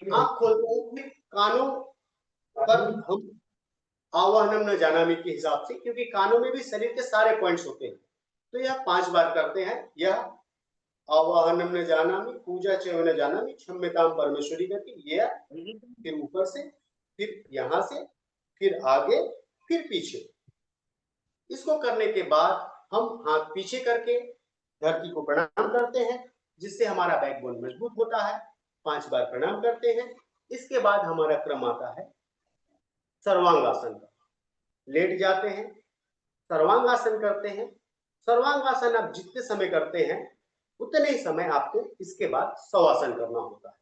आंख खोलते हैं, फिर कानों पर हम आवाहनम न जानामि के हिसाब से, क्योंकि कानों में भी शरीर के सारे पॉइंट्स होते हैं, तो यह 5 बार करते हैं। यह आवाहनम न जानामि, पूजा चैव न जानामि, क्षम्यताम परमेश्वरी गति, यह फिर ऊपर से, फिर यहां से, फिर आगे, फिर पीछे। इसको करने के बाद हम हाथ पीछे करके धरती को प्रणाम करते हैं, जिससे हमारा बैकबोन मजबूत होता है। 5 बार प्रणाम करते हैं। इसके बाद हमारा क्रम आता है सर्वांगासन का। लेट जाते हैं, सर्वांगासन करते हैं। सर्वांगासन आप जितने समय करते हैं उतने ही समय आपको इसके बाद शवासन करना होता है।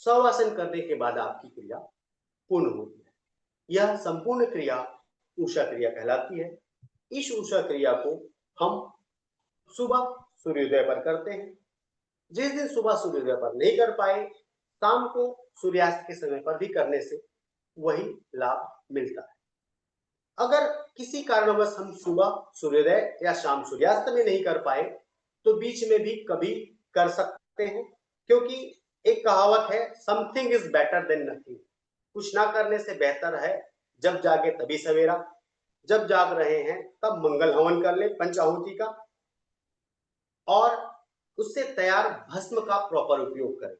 शवासन करने के बाद आपकी क्रिया पूर्ण होती है। यह संपूर्ण क्रिया उषा क्रिया कहलाती है। इस उषा क्रिया को हम सुबह सूर्योदय पर करते हैं। जिस दिन सुबह सूर्योदय पर नहीं कर पाए, शाम को सूर्यास्त के समय पर भी करने से वही लाभ मिलता है। अगर किसी कारणवश हम सुबह सूर्योदय या शाम सूर्यास्त में नहीं कर पाए तो बीच में भी कभी कर सकते हैं, क्योंकि एक कहावत है, something is better than nothing. कुछ ना करने से बेहतर है जब जागे तभी सवेरा। जब जाग रहे हैं तब मंगल हवन कर ले पंचाहुति का, और उससे तैयार भस्म का प्रॉपर उपयोग करें।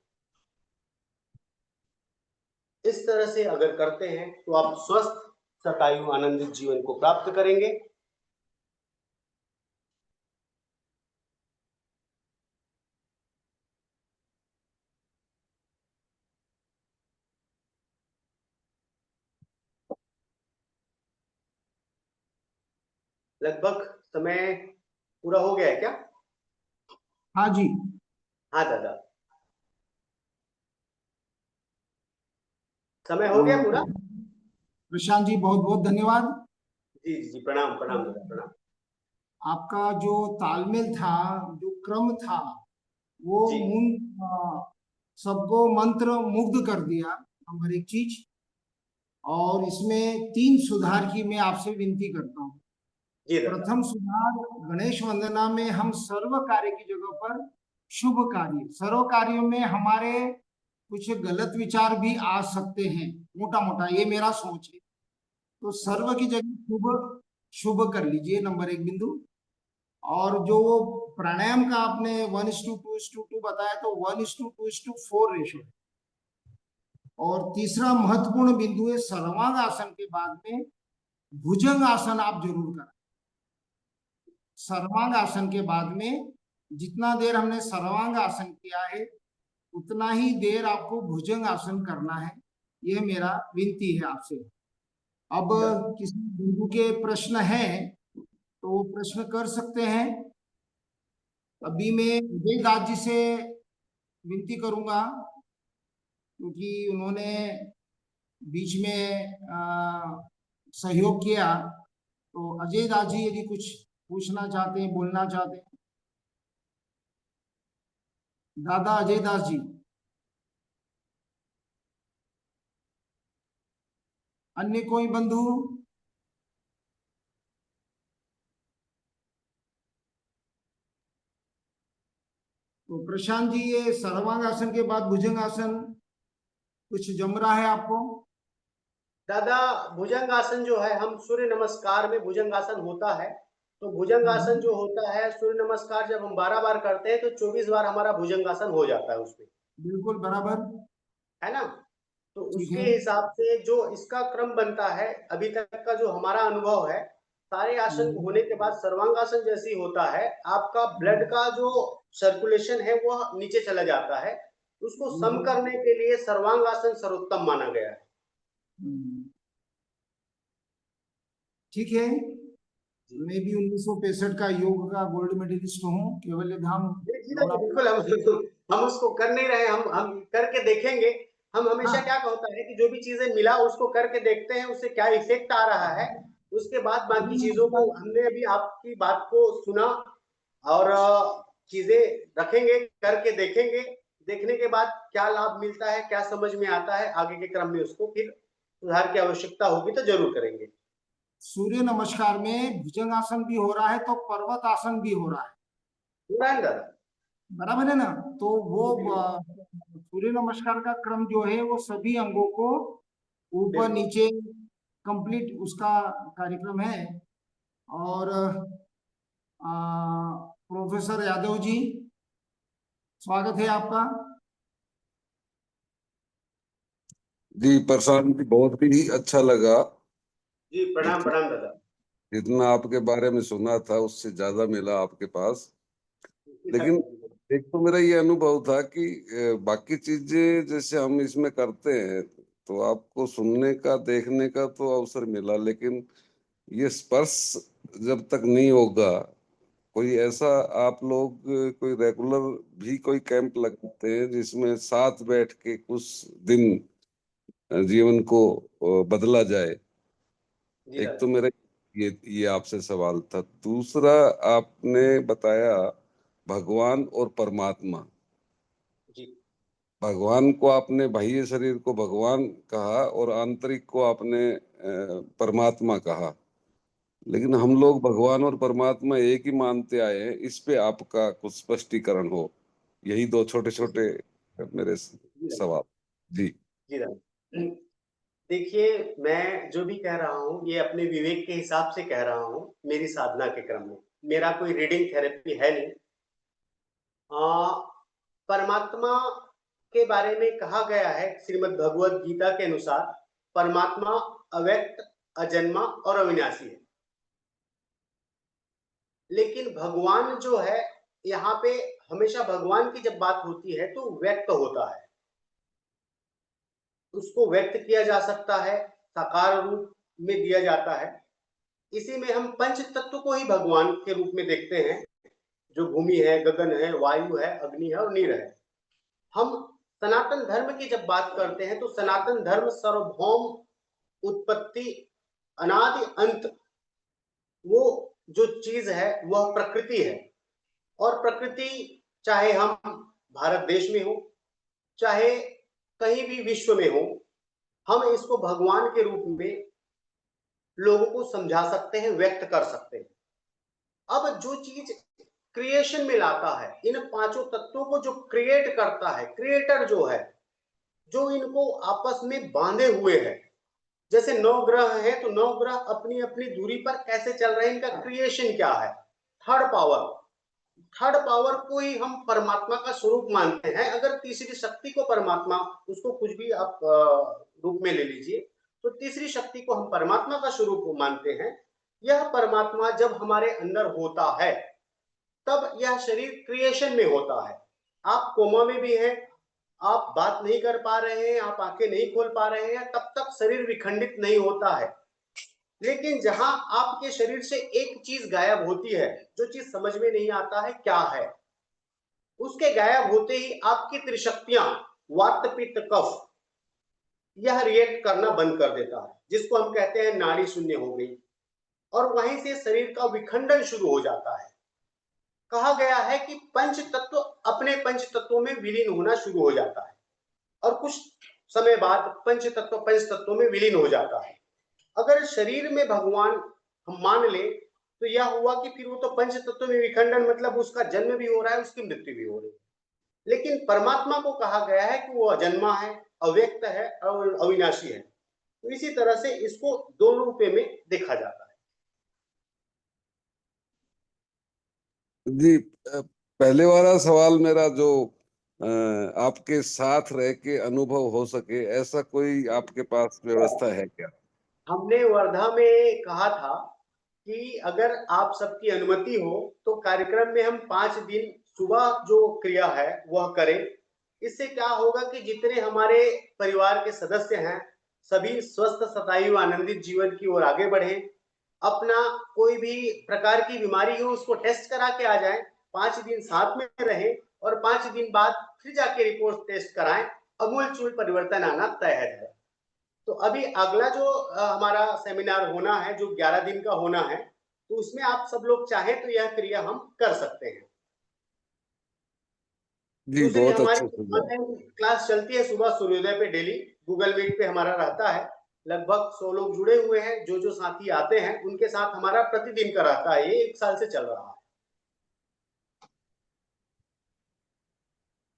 इस तरह से अगर करते हैं तो आप स्वस्थ शतायु आनंदित जीवन को प्राप्त करेंगे। लगभग समय पूरा हो गया है क्या? हाँ जी। हाँ दादा, समय हो गया पूरा। प्रशांत जी बहुत बहुत धन्यवाद। जी जी जी, प्रणाम प्रणाम दादा, प्रणाम। आपका जो तालमेल था, जो क्रम था, वो जी सबको मंत्र मुग्ध कर दिया, नंबर एक चीज। और इसमें 3 सुधार की मैं आपसे विनती करता हूँ। जी दादा। प्रथम सुधार, गणेश वंदना में हम सर्व कार्य की जगह पर शुभ कार्य, सर्व कार्यों में हमारे कुछ गलत विचार भी आ सकते हैं, मोटा मोटा ये मेरा सोच है। तो सर्व की जगह शुभ शुभ कर लीजिए, नंबर 1 बिंदु। और जो वो प्राणायाम का आपने 1:2:2 बताया, तो 1:2:4 रेशो है। और तीसरा महत्वपूर्ण बिंदु है, सर्वांग आसन के बाद में भुजंग आसन आप जरूर करें। सर्वांग आसन के बाद में जितना देर हमने सर्वांग आसन किया है उतना ही देर आपको भुजंग आसन करना है। यह मेरा विनती है आपसे। अब किसी बिंदु के प्रश्न है तो वो प्रश्न कर सकते हैं। अभी मैं विजय दास जी से विनती करूंगा, क्योंकि उन्होंने बीच में सहयोग किया। तो अजय दास जी यदि कुछ पूछना चाहते हैं, बोलना चाहते हैं, दादा अजय दास जी। अन्य कोई बंधु? तो प्रशांत जी, ये सर्वांग आसन के बाद भुजंग आसन कुछ जम रहा है आपको? दादा, भुजंग आसन जो है, हम सूर्य नमस्कार में भुजंग आसन होता है, तो भुजंगासन जो हम्म, होता है, सूर्य नमस्कार जब हम 12 बार करते हैं तो 24 बार हमारा भुजंगासन हो जाता है उसमें, बिल्कुल बराबर। है ना। तो ठीक उसके है। हिसाब से जो इसका क्रम बनता है, अभी तक का जो हमारा अनुभव है, सारे आसन हम्म, होने के बाद सर्वांगासन जैसी होता है, आपका ब्लड हम्म, का जो सर्कुलेशन है वो नीचे चला जाता है। उसको सम बिल्कुल। करने के लिए सर्वांगासन सर्वोत्तम माना गया है। हम्म, ठीक है। जी मैं भी 1965 का योग का गोल्ड मेडलिस्ट हूँ, केवल धाम जी, दौड़ा। बिल्कुल। हम उसको कर नहीं रहे, हम करके देखेंगे। हम हमेशा हाँ। क्या होता है कि जो भी चीजें मिला उसको करके देखते हैं, उससे क्या इफेक्ट आ रहा है। उसके बाद बाकी सूर्य चीजों को, नमस्कार। हमने अभी आपकी बात को सुना और चीजें रखेंगे, करके देखेंगे। देखने के बाद क्या लाभ मिलता है, क्या समझ में आता है, आगे के क्रम में उसको फिर सुधार की आवश्यकता होगी तो जरूर करेंगे। सूर्य नमस्कार में भुजंग आसन भी हो रहा है तो पर्वत आसन भी हो रहा है। पूरा है दादा। बराबर है ना। तो वो जी, सूर्य नमस्कार का क्रम जो है वो सभी अंगों को ऊपर बिल्कुल। नीचे कंप्लीट उसका कार्यक्रम है। और प्रोफेसर यादव जी, स्वागत है आपका। जी प्रशांत जी, बहुत ही अच्छा लगा। जी, प्रणाम जित, प्रणाम दादा। जितना आपके बारे में सुना था उससे ज्यादा मिला आपके पास। लेकिन एक तो मेरा ये अनुभव था कि बाकी चीजें जैसे हम इसमें करते हैं तो आपको सुनने का देखने का तो अवसर मिला, लेकिन ये स्पर्श जब तक नहीं होगा, कोई ऐसा आप लोग कोई रेगुलर भी कोई कैंप लगाते हैं जिसमें साथ बैठ के कुछ दिन जीवन को बदला जाए। जी एक तो दादा। मेरा ये आपसे सवाल था। दूसरा, आपने बताया भगवान और परमात्मा। जी भगवान को आपने बाह्य शरीर को भगवान कहा और आंतरिक को आपने परमात्मा कहा। लेकिन हम लोग भगवान और परमात्मा एक ही मानते आए हैं, इस पे आपका कुछ स्पष्टीकरण हो। यही दो छोटे छोटे मेरे जी दादा। सवाल। जी। जी दादा, देखिए मैं जो भी कह रहा हूँ ये अपने विवेक के हिसाब से कह रहा हूँ, मेरी साधना के क्रम में। मेरा कोई रीडिंग थेरेपी है नहीं। परमात्मा के बारे में कहा गया है श्रीमद् भगवत गीता के अनुसार, परमात्मा अव्यक्त, अजन्मा और अविनाशी है। लेकिन भगवान जो है, यहाँ पे हमेशा भगवान की जब बात होती है तो व्यक्त होता है, उसको व्यक्त किया जा सकता है, साकार रूप में दिया जाता है। इसी में हम पंच तत्व को ही भगवान के रूप में देखते हैं, जो भूमि है, गगन है, वायु है, अग्नि है और नीर है। हम सनातन धर्म की जब बात करते हैं तो सनातन धर्म सार्वभौम, उत्पत्ति, अनादि अंत, वो जो चीज है वह प्रकृति है। और प्रकृति, चाहे हम भारत देश में हो, चाहे कहीं भी विश्व में हो, हम इसको भगवान के रूप में लोगों को समझा सकते हैं, व्यक्त कर सकते हैं। अब जो चीज क्रिएशन में लाता है, इन पांचों तत्वों को जो क्रिएट करता है, क्रिएटर जो है, जो इनको आपस में बांधे हुए है, जैसे नौ ग्रह है तो नौ ग्रह अपनी अपनी दूरी पर कैसे चल रहे हैं, इनका क्रिएशन क्या है। थर्ड पावर, थर्ड पावर को ही हम परमात्मा का स्वरूप मानते हैं। अगर तीसरी शक्ति को परमात्मा, उसको कुछ भी आप रूप में ले लीजिए, तो तीसरी शक्ति को हम परमात्मा का स्वरूप मानते हैं। यह परमात्मा जब हमारे अंदर होता है तब यह शरीर क्रिएशन में होता है। आप कोमा में भी हैं, आप बात नहीं कर पा रहे हैं, आप आंखें नहीं खोल पा रहे हैं, तब तक शरीर विखंडित नहीं होता है। लेकिन जहां आपके शरीर से एक चीज गायब होती है, जो चीज समझ में नहीं आता है क्या है, उसके गायब होते ही आपकी त्रिशक्तियां, वात पित्त कफ, यह रिएक्ट करना बंद कर देता है, जिसको हम कहते हैं नाड़ी शून्य हो गई। और वहीं से शरीर का विखंडन शुरू हो जाता है। कहा गया है कि पंच तत्व अपने पंच तत्वों में विलीन होना शुरू हो जाता है, और कुछ समय बाद पंच तत्व पंच तत्वों में विलीन हो जाता है। अगर शरीर में भगवान हम मान ले तो यह हुआ कि फिर वो तो पंच तत्व में विखंडन, मतलब उसका जन्म भी हो रहा है, उसकी मृत्यु भी हो रही है। लेकिन परमात्मा को कहा गया है कि वो अजन्मा है, अव्यक्त है और अविनाशी है। तो इसी तरह से इसको दो रूप में देखा जाता है। जी, पहले वाला सवाल मेरा जो आपके साथ रह के अनुभव हो सके, ऐसा कोई आपके पास व्यवस्था है क्या? हमने वर्धा में कहा था कि अगर आप सबकी अनुमति हो तो कार्यक्रम में हम 5 दिन सुबह जो क्रिया है वह करें। इससे क्या होगा कि जितने हमारे परिवार के सदस्य हैं सभी स्वस्थ शतायु आनंदित जीवन की ओर आगे बढ़े। अपना कोई भी प्रकार की बीमारी हो उसको टेस्ट करा के आ जाए, 5 दिन साथ में रहें और 5 दिन बाद फिर जाके रिपोर्ट टेस्ट कराएं। अमूल चूल परिवर्तन आना तय है। तो अभी अगला जो हमारा सेमिनार होना है जो 11 दिन का होना है, तो उसमें आप सब लोग चाहें तो यह क्रिया हम कर सकते हैं। जी, दूसरी बहुत हमारी अच्छा सुझाव। ऑनलाइन क्लास चलती है सुबह सूर्योदय पे, डेली गूगल मीट पे हमारा रहता है। लगभग 100 लोग जुड़े हुए हैं। जो साथी आते हैं उनके साथ हमारा प्रतिदिन का रहता है। ये 1 साल से चल रहा है।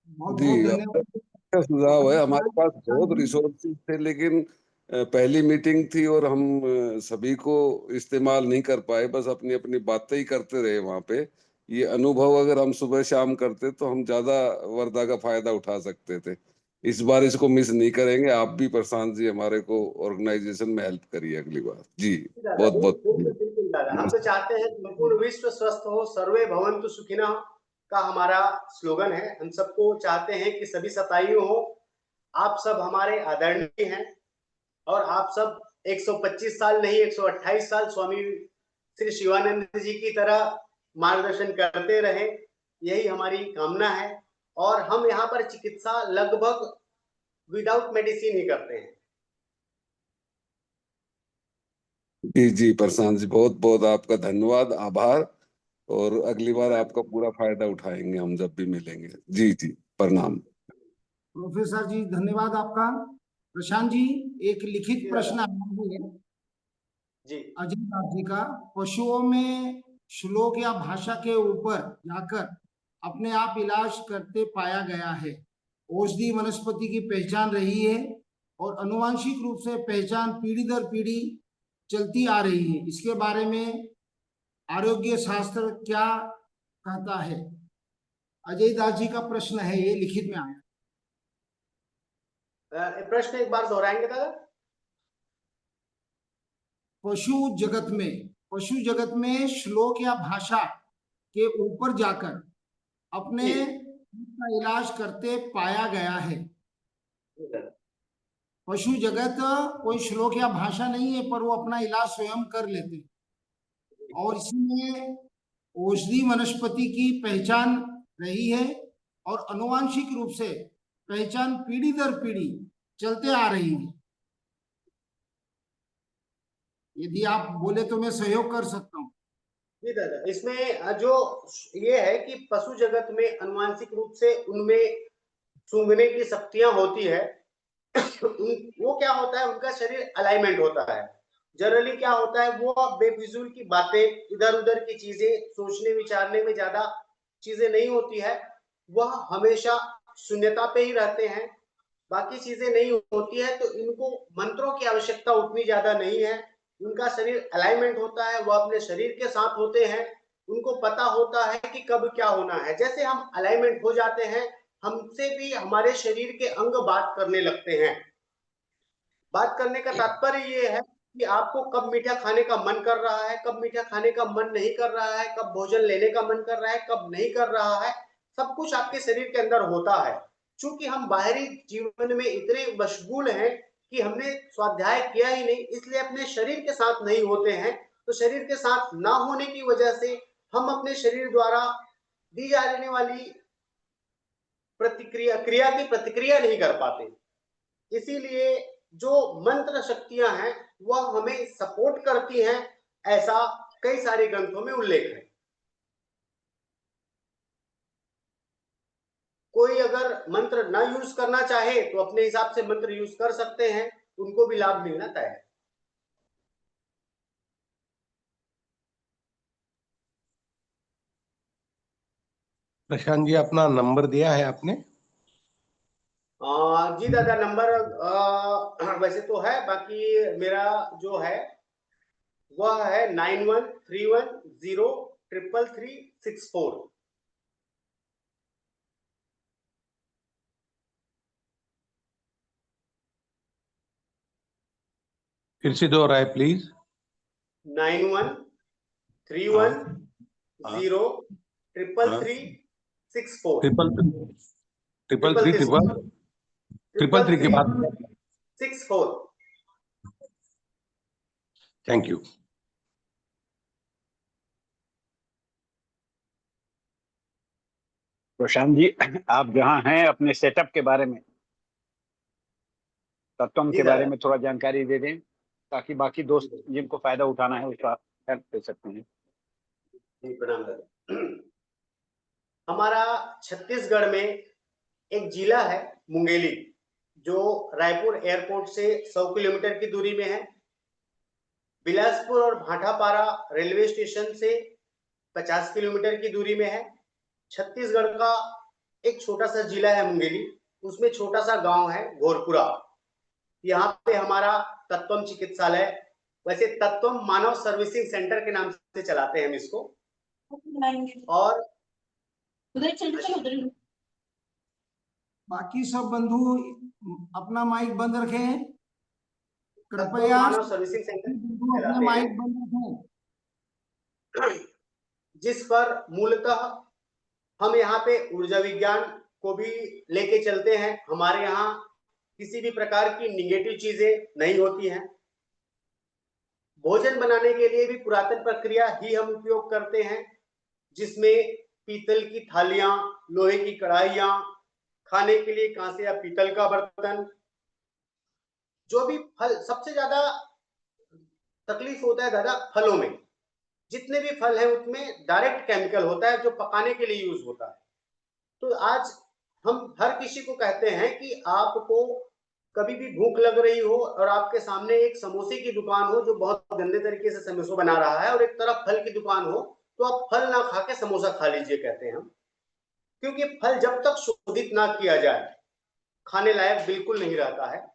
बहुत जी, बहुत धन्यवाद। अच्छा सुझाव है। हमारे पास प्रशांत बहुत जी, रिसोर्सेज थे, लेकिन पहली मीटिंग थी और हम सभी को इस्तेमाल नहीं कर पाए, बस अपनी अपनी बातें ही करते रहे वहां पे। ये अनुभव अगर हम सुबह शाम करते तो हम ज्यादा वर्धा का फायदा उठा सकते थे। इस बार इसको मिस नहीं करेंगे। आप भी प्रशांत जी हमारे को ऑर्गेनाइजेशन में हेल्प करिए अगली बार। जी, दादा बहुत बहुत बिल्कुल बिल्कुल दादा, हम तो नमस्ते। चाहते हैं कि संपूर्ण विश्व स्वस्थ हो, सर्वे भवन्तु सुखिनः का हमारा स्लोगन है। हम सबको चाहते हैं कि सभी शतायु हो। आप सब हमारे आदरणीय हैं और आप सब 125 साल नहीं 128 साल स्वामी श्री शिवानंद जी की तरह मार्गदर्शन करते रहे, यही हमारी कामना है। और हम यहाँ पर चिकित्सा लगभग विदाउट मेडिसिन ही करते हैं। जी जी प्रशांत जी, बहुत बहुत आपका धन्यवाद, आभार। और अगली बार आपका पूरा फायदा उठाएंगे हम जब भी मिलेंगे। जी जी, प्रणाम। प्रोफेसर जी धन्यवाद आपका। प्रशांत जी, एक लिखित जी प्रश्न दादा। आया है जी अजय नाथ जी का। पशुओं में श्लोक या भाषा के ऊपर जाकर अपने आप इलाज करते पाया गया है। औषधि वनस्पति की पहचान रही है और अनुवांशिक रूप से पहचान पीढ़ी दर पीढ़ी चलती आ रही है। इसके बारे में आरोग्य शास्त्र क्या कहता है? अजय दास जी का प्रश्न है, ये लिखित में आया। प्रश्न एक बार दोहराएंगे दादा? पशु जगत में श्लोक या भाषा के ऊपर जाकर अपने जी का इलाज करते पाया गया है। दादा। पशु जगत कोई श्लोक या भाषा नहीं है, पर वो अपना इलाज स्वयं कर लेते हैं। और इसमें औषधि वनस्पति की पहचान रही है और अनुवांशिक रूप से पहचान पीढ़ी दर पीढ़ी चलते आ रही है। यदि आप बोले तो मैं सहयोग कर सकता हूँ। जी दादा, इसमें जो ये है कि पशु जगत में अनुवांशिक रूप से उनमें सूंघने की शक्तियां होती है। वो क्या होता है, उनका शरीर अलाइनमेंट होता है। जनरली क्या होता है, वो बेफिजूल की बातें, इधर उधर की चीजें सोचने विचारने में ज्यादा चीजें नहीं होती है। वह हमेशा शून्यता पे ही रहते हैं, बाकी चीजें नहीं होती है। तो इनको मंत्रों की आवश्यकता उतनी ज्यादा नहीं है। उनका शरीर अलाइनमेंट होता है, वह अपने शरीर के साथ होते हैं। उनको पता होता है कि कब क्या होना है। जैसे हम अलाइनमेंट हो जाते हैं, हमसे भी हमारे शरीर के अंग बात करने लगते हैं। बात करने का तात्पर्य ये है कि आपको कब मीठा खाने का मन कर रहा है, कब मीठा खाने का मन नहीं कर रहा है, कब भोजन लेने का मन कर रहा है, कब नहीं कर रहा है। सब कुछ आपके शरीर के अंदर होता है। चूंकि हम बाहरी जीवन में इतने मशगूल हैं कि हमने स्वाध्याय किया ही नहीं, इसलिए अपने शरीर के साथ नहीं होते हैं। तो शरीर के साथ ना होने की वजह से हम अपने शरीर द्वारा दी जाने वाली क्रिया की प्रतिक्रिया नहीं कर पाते। इसीलिए जो मंत्र शक्तियां हैं वह हमें सपोर्ट करती हैं, ऐसा कई सारे ग्रंथों में उल्लेख है। कोई अगर मंत्र ना यूज करना चाहे तो अपने हिसाब से मंत्र यूज कर सकते हैं, उनको भी लाभ मिलना तय है। प्रशांत जी, अपना नंबर दिया है आपने? जी दादा, नंबर वैसे तो है, बाकी मेरा जो है वह है 9131 3334। फिर से दोहराए प्लीज। 9131033364। ट्रिपल थ्री के बाद 64। Thank you. प्रशांत जी, आप जहाँ हैं अपने सेटअप के बारे में, तत्वम के बारे में थोड़ा जानकारी दे दें ताकि बाकी दोस्त जिनको फायदा उठाना है उसका हेल्प दे सकते हैं। जी प्रणाम दादा। हमारा छत्तीसगढ़ में एक जिला है मुंगेली, जो रायपुर एयरपोर्ट से 100 किलोमीटर की दूरी में है। बिलासपुर और भाटापारा रेलवे स्टेशन से 50 किलोमीटर की दूरी में है। छत्तीसगढ़ का एक छोटा सा जिला है मुंगेली, उसमें छोटा सा गांव है घोरपुरा। यहाँ पे हमारा तत्वम चिकित्सालय, वैसे तत्वम मानव सर्विसिंग सेंटर के नाम से चलाते हैं हम इसको। और बाकी सब बंधु अपना माइक बंद रखें तत्वम कृपया। मानव सर्विसिंग सेंटर बंधु अपना चलाते माइक हैं, बंद रखें। जिस पर मूलतः हम यहाँ पे ऊर्जा विज्ञान को भी लेके चलते हैं। हमारे यहाँ किसी भी प्रकार की निगेटिव चीजें नहीं होती हैं। भोजन बनाने के लिए भी पुरातन प्रक्रिया ही हम उपयोग करते हैं, जिसमें पीतल की थालियां, लोहे की कढ़ाइयां, खाने के लिए कांसे या पीतल का बर्तन। जो भी फल, सबसे ज्यादा तकलीफ होता है दादा फलों में। जितने भी फल है उसमें डायरेक्ट केमिकल होता है जो पकाने के लिए यूज होता है। तो आज हम हर किसी को कहते हैं कि आपको कभी भी भूख लग रही हो और आपके सामने एक समोसे की दुकान हो जो बहुत गंदे तरीके से समोसा बना रहा है, और एक तरफ फल की दुकान हो, तो आप फल ना खा के समोसा खा लीजिए, कहते हैं हम। क्योंकि फल जब तक शोधित ना किया जाए खाने लायक बिल्कुल नहीं रहता है।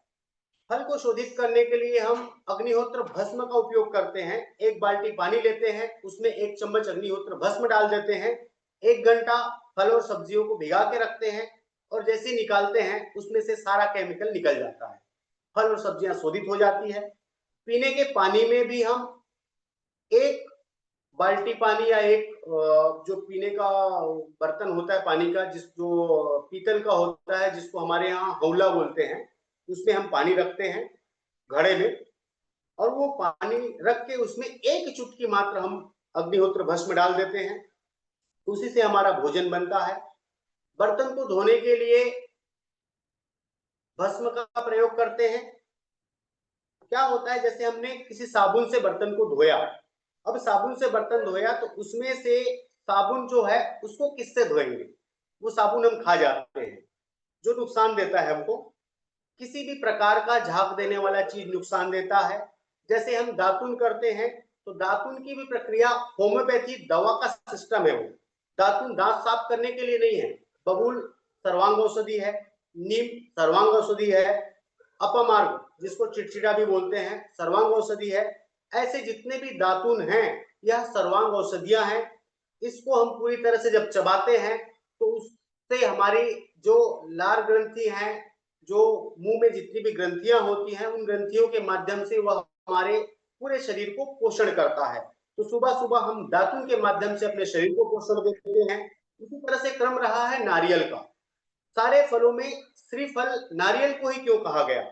फल को शोधित करने के लिए हम अग्निहोत्र भस्म का उपयोग करते हैं। एक बाल्टी पानी लेते हैं, उसमें 1 चम्मच अग्निहोत्र भस्म डाल देते हैं, 1 घंटा फल और सब्जियों को भिगा के रखते हैं, और जैसे ही निकालते हैं उसमें से सारा केमिकल निकल जाता है, फल और सब्जियां शोधित हो जाती है। पीने के पानी में भी हम 1 बाल्टी पानी या एक जो पीने का बर्तन होता है पानी का, जो पीतल का होता है, जिसको हमारे यहाँ हौला बोलते हैं, उसमें हम पानी रखते हैं घड़े में, और वो पानी रख के उसमें 1 चुटकी मात्र हम अग्निहोत्र भस्म डाल देते हैं। उसी से हमारा भोजन बनता है। बर्तन को धोने के लिए भस्म का प्रयोग करते हैं। क्या होता है, जैसे हमने किसी साबुन से बर्तन को धोया, अब साबुन से बर्तन धोया तो उसमें से साबुन जो है उसको किससे धोएंगे? वो साबुन हम खा जाते हैं, जो नुकसान देता है हमको। किसी भी प्रकार का झाग देने वाला चीज नुकसान देता है। जैसे हम दातुन करते हैं, तो दातुन की भी प्रक्रिया होम्योपैथी दवा का सिस्टम है। वो दातुन दांत साफ करने के लिए नहीं है। बबूल सर्वांग औषधि है, नीम सर्वांग औषधि है, अपमार्ग जिसको चिड़चिड़ा भी बोलते हैं सर्वांग औषधि है। ऐसे जितने भी दातुन हैं यह सर्वांग औषधियां हैं। इसको हम पूरी तरह से जब चबाते हैं तो उससे हमारी जो लार ग्रंथि है, जो मुंह में जितनी भी ग्रंथियां होती हैं, उन ग्रंथियों के माध्यम से वह हमारे पूरे शरीर को पोषण करता है। तो सुबह सुबह हम दातुन के माध्यम से अपने शरीर को पोषण देते हैं। इसी तरह से क्रम रहा है नारियल का। सारे फलों में श्रीफल नारियल को ही क्यों कहा गया,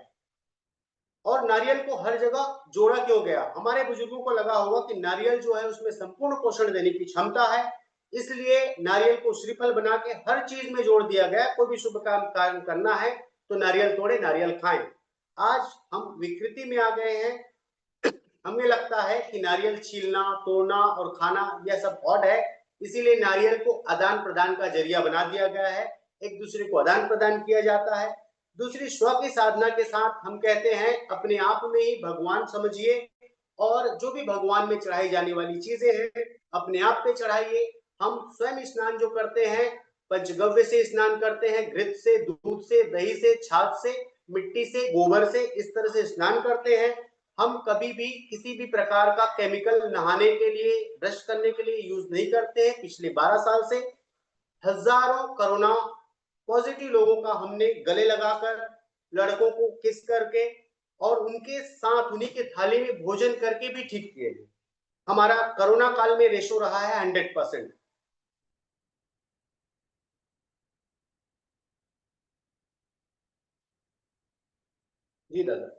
और नारियल को हर जगह जोड़ा क्यों गया? हमारे बुजुर्गों को लगा होगा कि नारियल जो है उसमें संपूर्ण पोषण देने की क्षमता है, इसलिए नारियल को श्रीफल बना के हर चीज में जोड़ दिया गया। कोई भी शुभ काम करना है तो नारियल तोड़े, नारियल खाएं। आज हम विकृति में आ गए हैं। हमें लगता है कि नारियल छीलना, तोड़ना और खाना यह सब ऑड है, इसीलिए नारियल को आदान प्रदान का जरिया बना दिया गया है। एक दूसरे को आदान प्रदान किया जाता है। दूसरी स्व की साधना के साथ हम कहते हैं अपने आप में ही भगवान समझिए, और जो भी भगवान में चढ़ाई जाने वाली चीजें हैं अपने आप पे चढ़ाइए। हम स्वयं स्नान जो करते हैं, पंचगव्य से स्नान करते हैं, घृत से, दूध से, दही से, छाछ से, मिट्टी से, गोबर से, इस तरह से स्नान करते हैं। हम कभी भी किसी भी प्रकार का केमिकल नहाने के लिए, ब्रश करने के लिए यूज नहीं करते हैं। पिछले 12 साल से हजारों कोरोना पॉजिटिव लोगों का हमने गले लगाकर, लड़कों को किस करके और उनके साथ उन्हीं के थाली में भोजन करके भी ठीक किए हैं। हमारा कोरोना काल में रेशो रहा है 100%। जी दादा।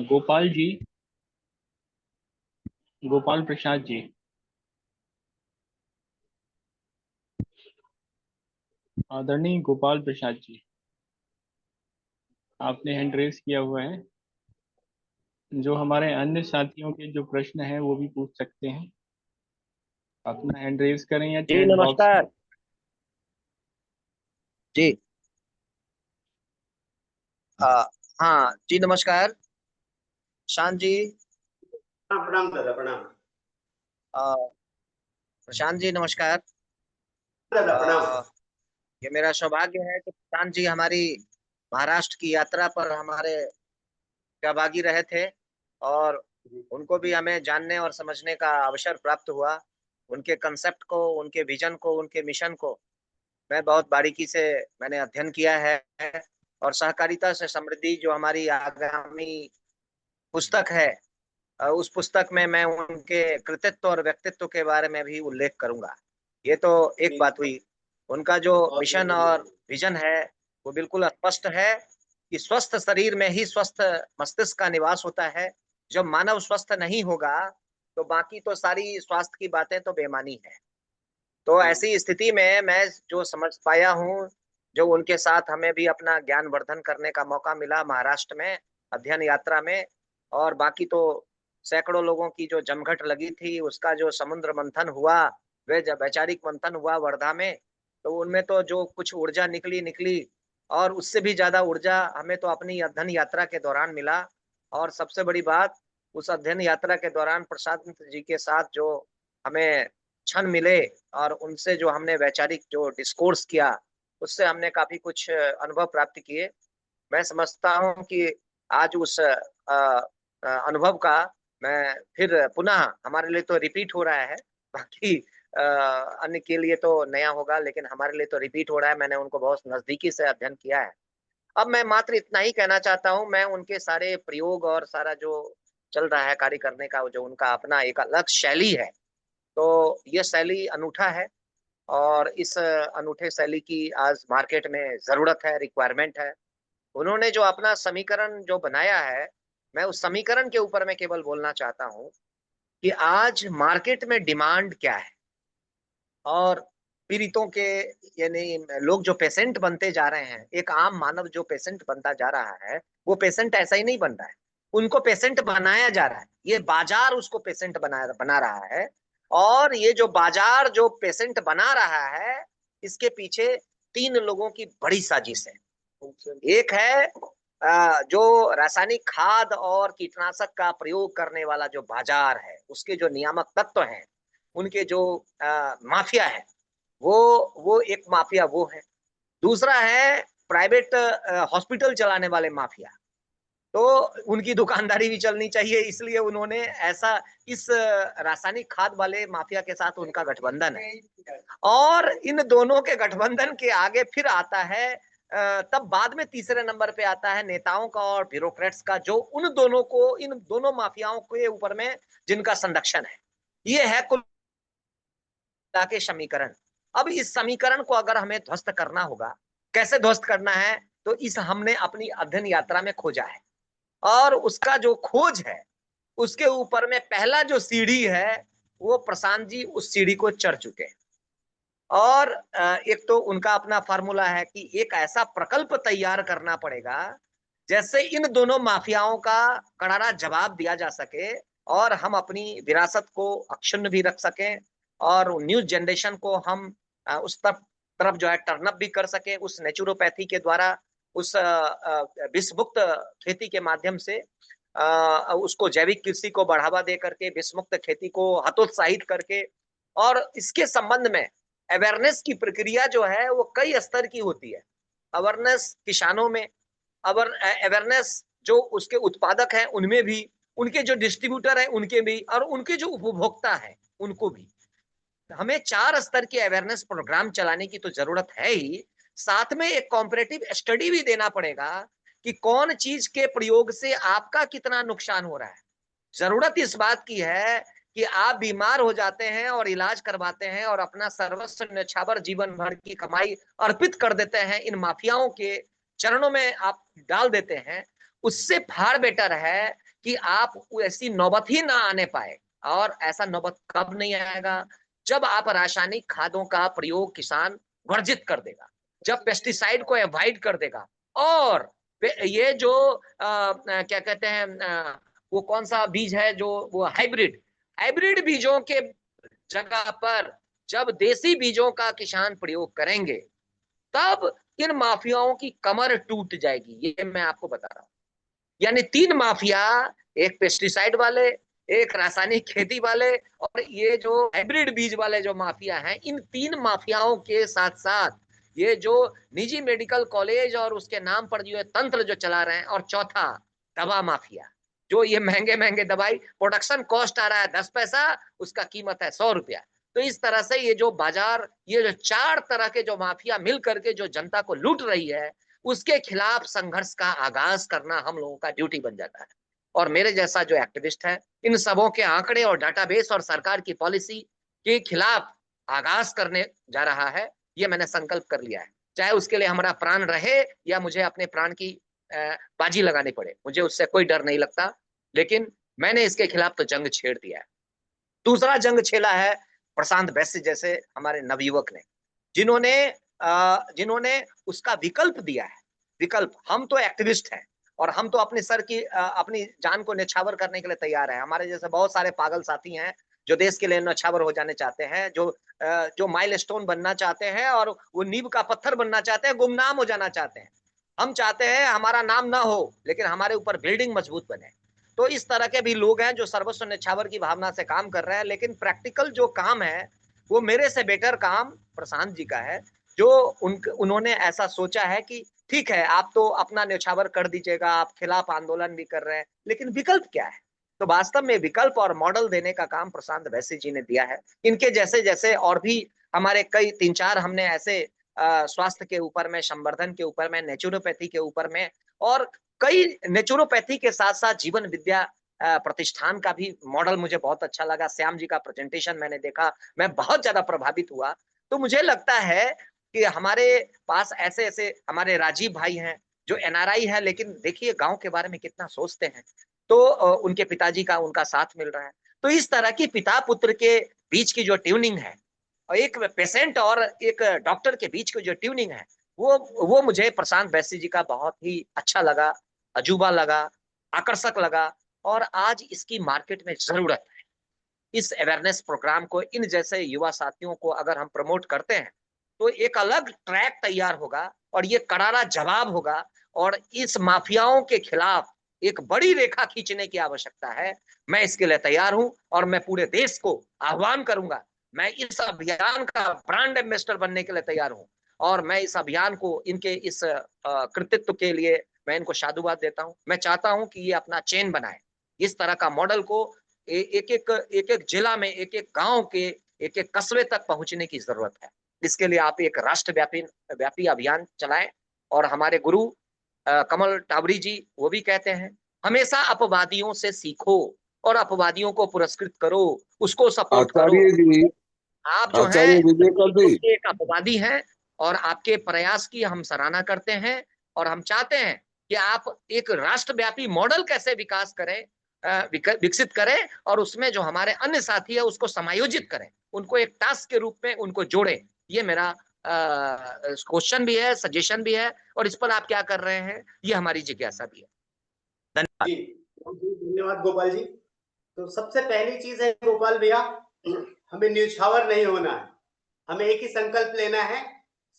गोपाल जी, गोपाल प्रसाद जी। आदरणीय गोपाल प्रसाद जी, आपने हैंड रेस किया हुआ है। जो हमारे अन्य साथियों के जो प्रश्न हैं वो भी पूछ सकते हैं। अपना हैंड रेस करें या जी चैट बॉक्स। नमस्कार जी। हाँ जी नमस्कार शांत जी। प्रणाम दादा, प्रणाम। आ, प्रशांत जी नमस्कार। दादा प्रणाम। ये मेरा सौभाग्य है कि प्रशांत जी हमारी महाराष्ट्र की यात्रा पर हमारे सहभागी रहे थे और उनको भी हमें जानने और समझने का अवसर प्राप्त हुआ। उनके कंसेप्ट को, उनके विजन को, उनके मिशन को मैं बहुत बारीकी से मैंने अध्ययन किया है। और सहकारिता से समृद्धि जो हमारी आगामी पुस्तक है, उस पुस्तक में मैं उनके कृतित्व और व्यक्तित्व के बारे में भी उल्लेख करूंगा। ये तो एक बात हुई। उनका जो मिशन और विजन है वो बिल्कुल स्पष्ट है कि स्वस्थ शरीर में ही स्वस्थ मस्तिष्क का निवास होता है। जब मानव स्वस्थ नहीं होगा तो बाकी तो सारी स्वास्थ्य की बातें तो बेमानी है। तो ऐसी स्थिति में मैं जो समझ पाया हूँ, जो उनके साथ हमें भी अपना ज्ञान वर्धन करने का मौका मिला महाराष्ट्र में अध्ययन यात्रा में, और बाकी तो सैकड़ों लोगों की जो जमघट लगी थी, उसका जो समुद्र मंथन हुआ, वे जब वैचारिक मंथन हुआ वर्धा में, तो उनमें तो जो कुछ ऊर्जा निकली निकली, और उससे भी ज्यादा ऊर्जा हमें तो अपनी अध्ययन यात्रा के दौरान मिला। और सबसे बड़ी बात, उस अध्ययन यात्रा के दौरान प्रसाद जी के साथ जो हमें क्षण मिले और उनसे जो हमने वैचारिक जो डिस्कोर्स किया, उससे हमने काफी कुछ अनुभव प्राप्त किए। मैं समझता हूँ कि आज उस अनुभव का मैं फिर पुनः, हमारे लिए तो रिपीट हो रहा है, बाकी अन्य के लिए तो नया होगा, लेकिन हमारे लिए तो रिपीट हो रहा है। मैंने उनको बहुत नजदीकी से अध्ययन किया है। अब मैं मात्र इतना ही कहना चाहता हूँ, मैं उनके सारे प्रयोग और सारा जो चल रहा है कार्य करने का, जो उनका अपना एक अलग शैली है, तो ये शैली अनूठा है। और इस अनूठे शैली की आज मार्केट में जरूरत है, रिक्वायरमेंट है। उन्होंने जो अपना समीकरण जो बनाया है, मैं उस समीकरण के ऊपर मैं केवल बोलना चाहता हूँ कि आज मार्केट में डिमांड क्या है और पीड़ितों के, यानी लोग जो पेशेंट बनते जा रहे हैं, एक आम मानव जो पेशेंट बनता जा रहा है, वो पेशेंट ऐसा ही नहीं बन रहा है, उनको पेशेंट बनाया जा रहा है। ये बाजार उसको पेशेंट बना रहा है। और ये जो बाजार जो पेशेंट बना रहा है, इसके पीछे तीन लोगों की बड़ी साजिश है। एक है जो रासायनिक खाद और कीटनाशक का प्रयोग करने वाला जो बाजार है, उसके जो नियामक तत्व हैं, उनके जो माफिया है, वो एक माफिया वो है। दूसरा है प्राइवेट हॉस्पिटल चलाने वाले माफिया। तो उनकी दुकानदारी भी चलनी चाहिए, इसलिए उन्होंने ऐसा इस रासायनिक खाद वाले माफिया के साथ उनका गठबंधन है। और इन दोनों के गठबंधन के आगे फिर आता है तब बाद में तीसरे नंबर पे आता है नेताओं का और ब्यूरोक्रेट्स का, जो उन दोनों को, इन दोनों माफियाओं के ऊपर में जिनका संरक्षण है। ये है कुल के समीकरण। अब इस समीकरण को अगर हमें ध्वस्त करना होगा, कैसे ध्वस्त करना है, तो इस हमने अपनी अध्ययन यात्रा में खोजा है। और उसका जो खोज है, उसके ऊपर में पहला जो सीढ़ी है, वो प्रशांत जी उस सीढ़ी को चढ़ चुके हैं। और एक तो उनका अपना फार्मूला है कि एक ऐसा प्रकल्प तैयार करना पड़ेगा जैसे इन दोनों माफियाओं का करारा जवाब दिया जा सके, और हम अपनी विरासत को अक्षुण्ण भी रख सकें, और न्यू जनरेशन को हम उस तरफ जो है टर्न अप भी कर सके, उस नेचुरोपैथी के द्वारा, उस विष मुक्त खेती के माध्यम से। उसको जैविक कृषि को बढ़ावा दे करके, विषमुक्त खेती को हतोत्साहित करके, और इसके संबंध में अवेयरनेस की प्रक्रिया जो है वो कई स्तर की होती है। अवेयरनेस किसानों में, अवेयरनेस जो उसके उत्पादक हैं उनमें भी, उनके जो डिस्ट्रीब्यूटर हैं उनके भी, और उनके जो उपभोक्ता हैं उनको भी। हमें 4 स्तर के अवेयरनेस प्रोग्राम चलाने की तो जरूरत है ही, साथ में एक कॉम्परेटिव स्टडी भी देना पड़ेगा कि कौन चीज के प्रयोग से आपका कितना नुकसान हो रहा है। जरूरत इस बात की है कि आप बीमार हो जाते हैं और इलाज करवाते हैं और अपना सर्वस्व न्यौछावर जीवन भर की कमाई अर्पित कर देते हैं, इन माफियाओं के चरणों में आप डाल देते हैं। उससे फार बेटर है कि आप ऐसी नौबत ही ना आने पाए। और ऐसा नौबत कब नहीं आएगा? जब आप रासायनिक खादों का प्रयोग किसान वर्जित कर देगा, जब पेस्टिसाइड को अवॉइड कर देगा, और ये जो क्या कहते हैं, वो कौन सा बीज है जो वो हाइब्रिड बीजों के जगह पर जब देसी बीजों का किसान प्रयोग करेंगे, तब इन माफियाओं की कमर टूट जाएगी। ये मैं आपको बता रहा हूं। यानी 3 माफिया, एक पेस्टिसाइड वाले, एक रासायनिक खेती वाले, और ये जो हाइब्रिड बीज वाले जो माफिया हैं, इन 3 माफियाओं के साथ साथ ये जो निजी मेडिकल कॉलेज और उसके नाम पर जो तंत्र जो चला रहे हैं, और चौथा दवा माफिया, जो ये महंगे महंगे दवाई, प्रोडक्शन कॉस्ट आ रहा है 10 पैसा, उसका कीमत है 100 रुपया। तो इस तरह से ये जो बाजार, ये जो 4 तरह के जो माफिया मिल करके जो जनता को लूट रही है, उसके खिलाफ संघर्ष का आगाज करना हम लोगों का ड्यूटी बन जाता है। और मेरे जैसा जो एक्टिविस्ट है, इन सबों के आंकड़े और डाटाबेस और सरकार की पॉलिसी के खिलाफ आगाज करने जा रहा है। ये मैंने संकल्प कर लिया है, चाहे उसके लिए हमारा प्राण रहे या मुझे अपने प्राण की बाजी लगानी पड़े, मुझे उससे कोई डर नहीं लगता। लेकिन मैंने इसके खिलाफ तो जंग छेड़ दिया है। दूसरा जंग छेड़ा है प्रशांत वैश्य जैसे हमारे नवयुवक ने, जिन्होंने उसका विकल्प दिया है। विकल्प, हम तो एक्टिविस्ट हैं और हम तो अपने सर की अपनी जान को न्यौछावर करने के लिए तैयार हैं। हमारे जैसे बहुत सारे पागल साथी हैं जो देश के लिए न्यौछावर हो जाने चाहते हैं, जो माइलस्टोन बनना चाहते हैं और वो नींव का पत्थर बनना चाहते हैं, गुमनाम हो जाना चाहते हैं। हम चाहते हैं हमारा नाम ना हो, लेकिन हमारे ऊपर बिल्डिंग मजबूत बने। तो इस तरह के भी लोग हैं जो सर्वस्व न्यौछावर की भावना से काम कर रहे हैं, लेकिन प्रैक्टिकल जो काम है वो मेरे से बेटर काम प्रशांत जी का है, जो उन्होंने ऐसा सोचा है कि ठीक है, आप तो अपना न्यौछावर कर दीजिएगा, आप खिलाफ आंदोलन भी कर रहे हैं, लेकिन विकल्प क्या है? तो वास्तव में विकल्प और मॉडल देने का काम प्रशांत वैश्य जी ने दिया है। इनके जैसे जैसे और भी हमारे कई 3-4 हमने ऐसे स्वास्थ्य के ऊपर में, संवर्धन के ऊपर में, नेचुरोपैथी के ऊपर में, और कई नेचुरोपैथी के साथ साथ जीवन विद्या प्रतिष्ठान का भी मॉडल मुझे बहुत अच्छा लगा। श्याम जी का प्रेजेंटेशन मैंने देखा, मैं बहुत ज्यादा प्रभावित हुआ। तो मुझे लगता है कि हमारे पास ऐसे ऐसे हमारे राजीव भाई हैं जो एनआरआई है, लेकिन देखिए गांव के बारे में कितना सोचते हैं। तो उनके पिताजी का उनका साथ मिल रहा है। तो इस तरह की पिता पुत्र के बीच की जो ट्यूनिंग है, और एक पेशेंट और एक डॉक्टर के बीच की जो ट्यूनिंग है, वो मुझे प्रशांत वैश्य जी का बहुत ही अच्छा लगा, अजूबा लगा, आकर्षक लगा। और आज इसकी मार्केट में जरूरत है। इस अवेयरनेस प्रोग्राम को, इन जैसे युवा साथियों को अगर हम प्रमोट करते हैं, तो एक अलग ट्रैक तैयार होगा और ये करारा जवाब होगा। और इस माफियाओं के खिलाफ एक बड़ी रेखा खींचने की आवश्यकता है। मैं इसके लिए तैयार हूं और मैं पूरे देश को आह्वान करूंगा। मैं इस अभियान का ब्रांड एम्बेसडर बनने के लिए तैयार हूं, और मैं इस अभियान को, इनके इस कृतित्व के लिए मैं इनको साधुवाद देता हूं। मैं चाहता हूं कि ये अपना चेन बनाए। इस तरह का मॉडल को एक एक जिला में, एक एक गांव के, एक एक कस्बे तक पहुंचने की जरूरत है। इसके लिए आप एक राष्ट्रव्यापी अभियान चलाएं। और हमारे गुरु कमल टावरी जी वो भी कहते हैं, हमेशा अपवादियों से सीखो और अपवादियों को पुरस्कृत करो, उसको सपोर्ट करो। आचार्य जी, आप जो हैं आचार्य विवेका जी, एक अपवादी हैं, और आपके प्रयास की हम सराहना करते हैं। और हम चाहते हैं कि आप एक राष्ट्रव्यापी मॉडल कैसे विकास करें, विकसित करें, और उसमें जो हमारे अन्य साथी है उसको समायोजित करें, उनको एक टास्क के रूप में उनको जोड़ें। ये मेरा क्वेश्चन भी है, सजेशन भी है, और इस पर आप क्या कर रहे हैं ये हमारी जिज्ञासा भी है। धन्यवाद जी। धन्यवाद गोपाल जी। तो सबसे पहली चीज है गोपाल भैया, हमें न्यौछावर नहीं होना है। हमें एक ही संकल्प लेना है,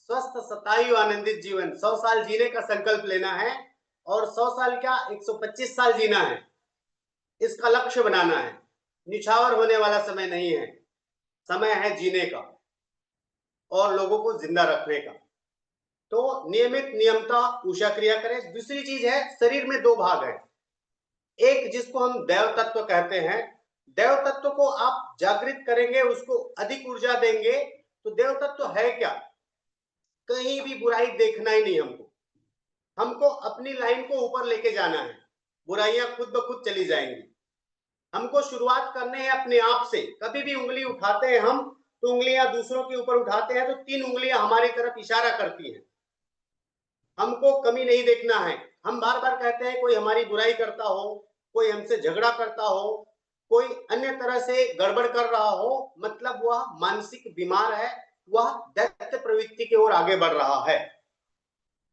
स्वस्थ शतायु आनंदित जीवन, 100 साल जीने का संकल्प लेना है। और 100 साल क्या, 125 साल जीना है। इसका लक्ष्य बनाना है। निछावर होने वाला समय नहीं है, समय है जीने का और लोगों को जिंदा रखने का। तो नियमित नियमता उषा क्रिया करें। दूसरी चीज है, शरीर में दो भाग है, एक जिसको हम देव तत्व कहते हैं। देव तत्व को आप जागृत करेंगे, उसको अधिक ऊर्जा देंगे, तो देव तत्व है क्या? कहीं भी बुराई देखना ही नहीं हमको, हमको अपनी लाइन को ऊपर लेके जाना है, बुराइयां खुद ब खुद चली जाएंगी। हमको शुरुआत करने है अपने आप से। कभी भी उंगली उठाते हैं हम, तो उंगलियां दूसरों के ऊपर उठाते हैं तो 3 उंगलियां हमारी तरफ इशारा करती हैं। हमको कमी नहीं देखना है। हम बार बार कहते हैं कोई हमारी बुराई करता हो, कोई हमसे झगड़ा करता हो, कोई अन्य तरह से गड़बड़ कर रहा हो, मतलब वह मानसिक बीमार है, वह दैत्य प्रवृत्ति की ओर आगे बढ़ रहा है।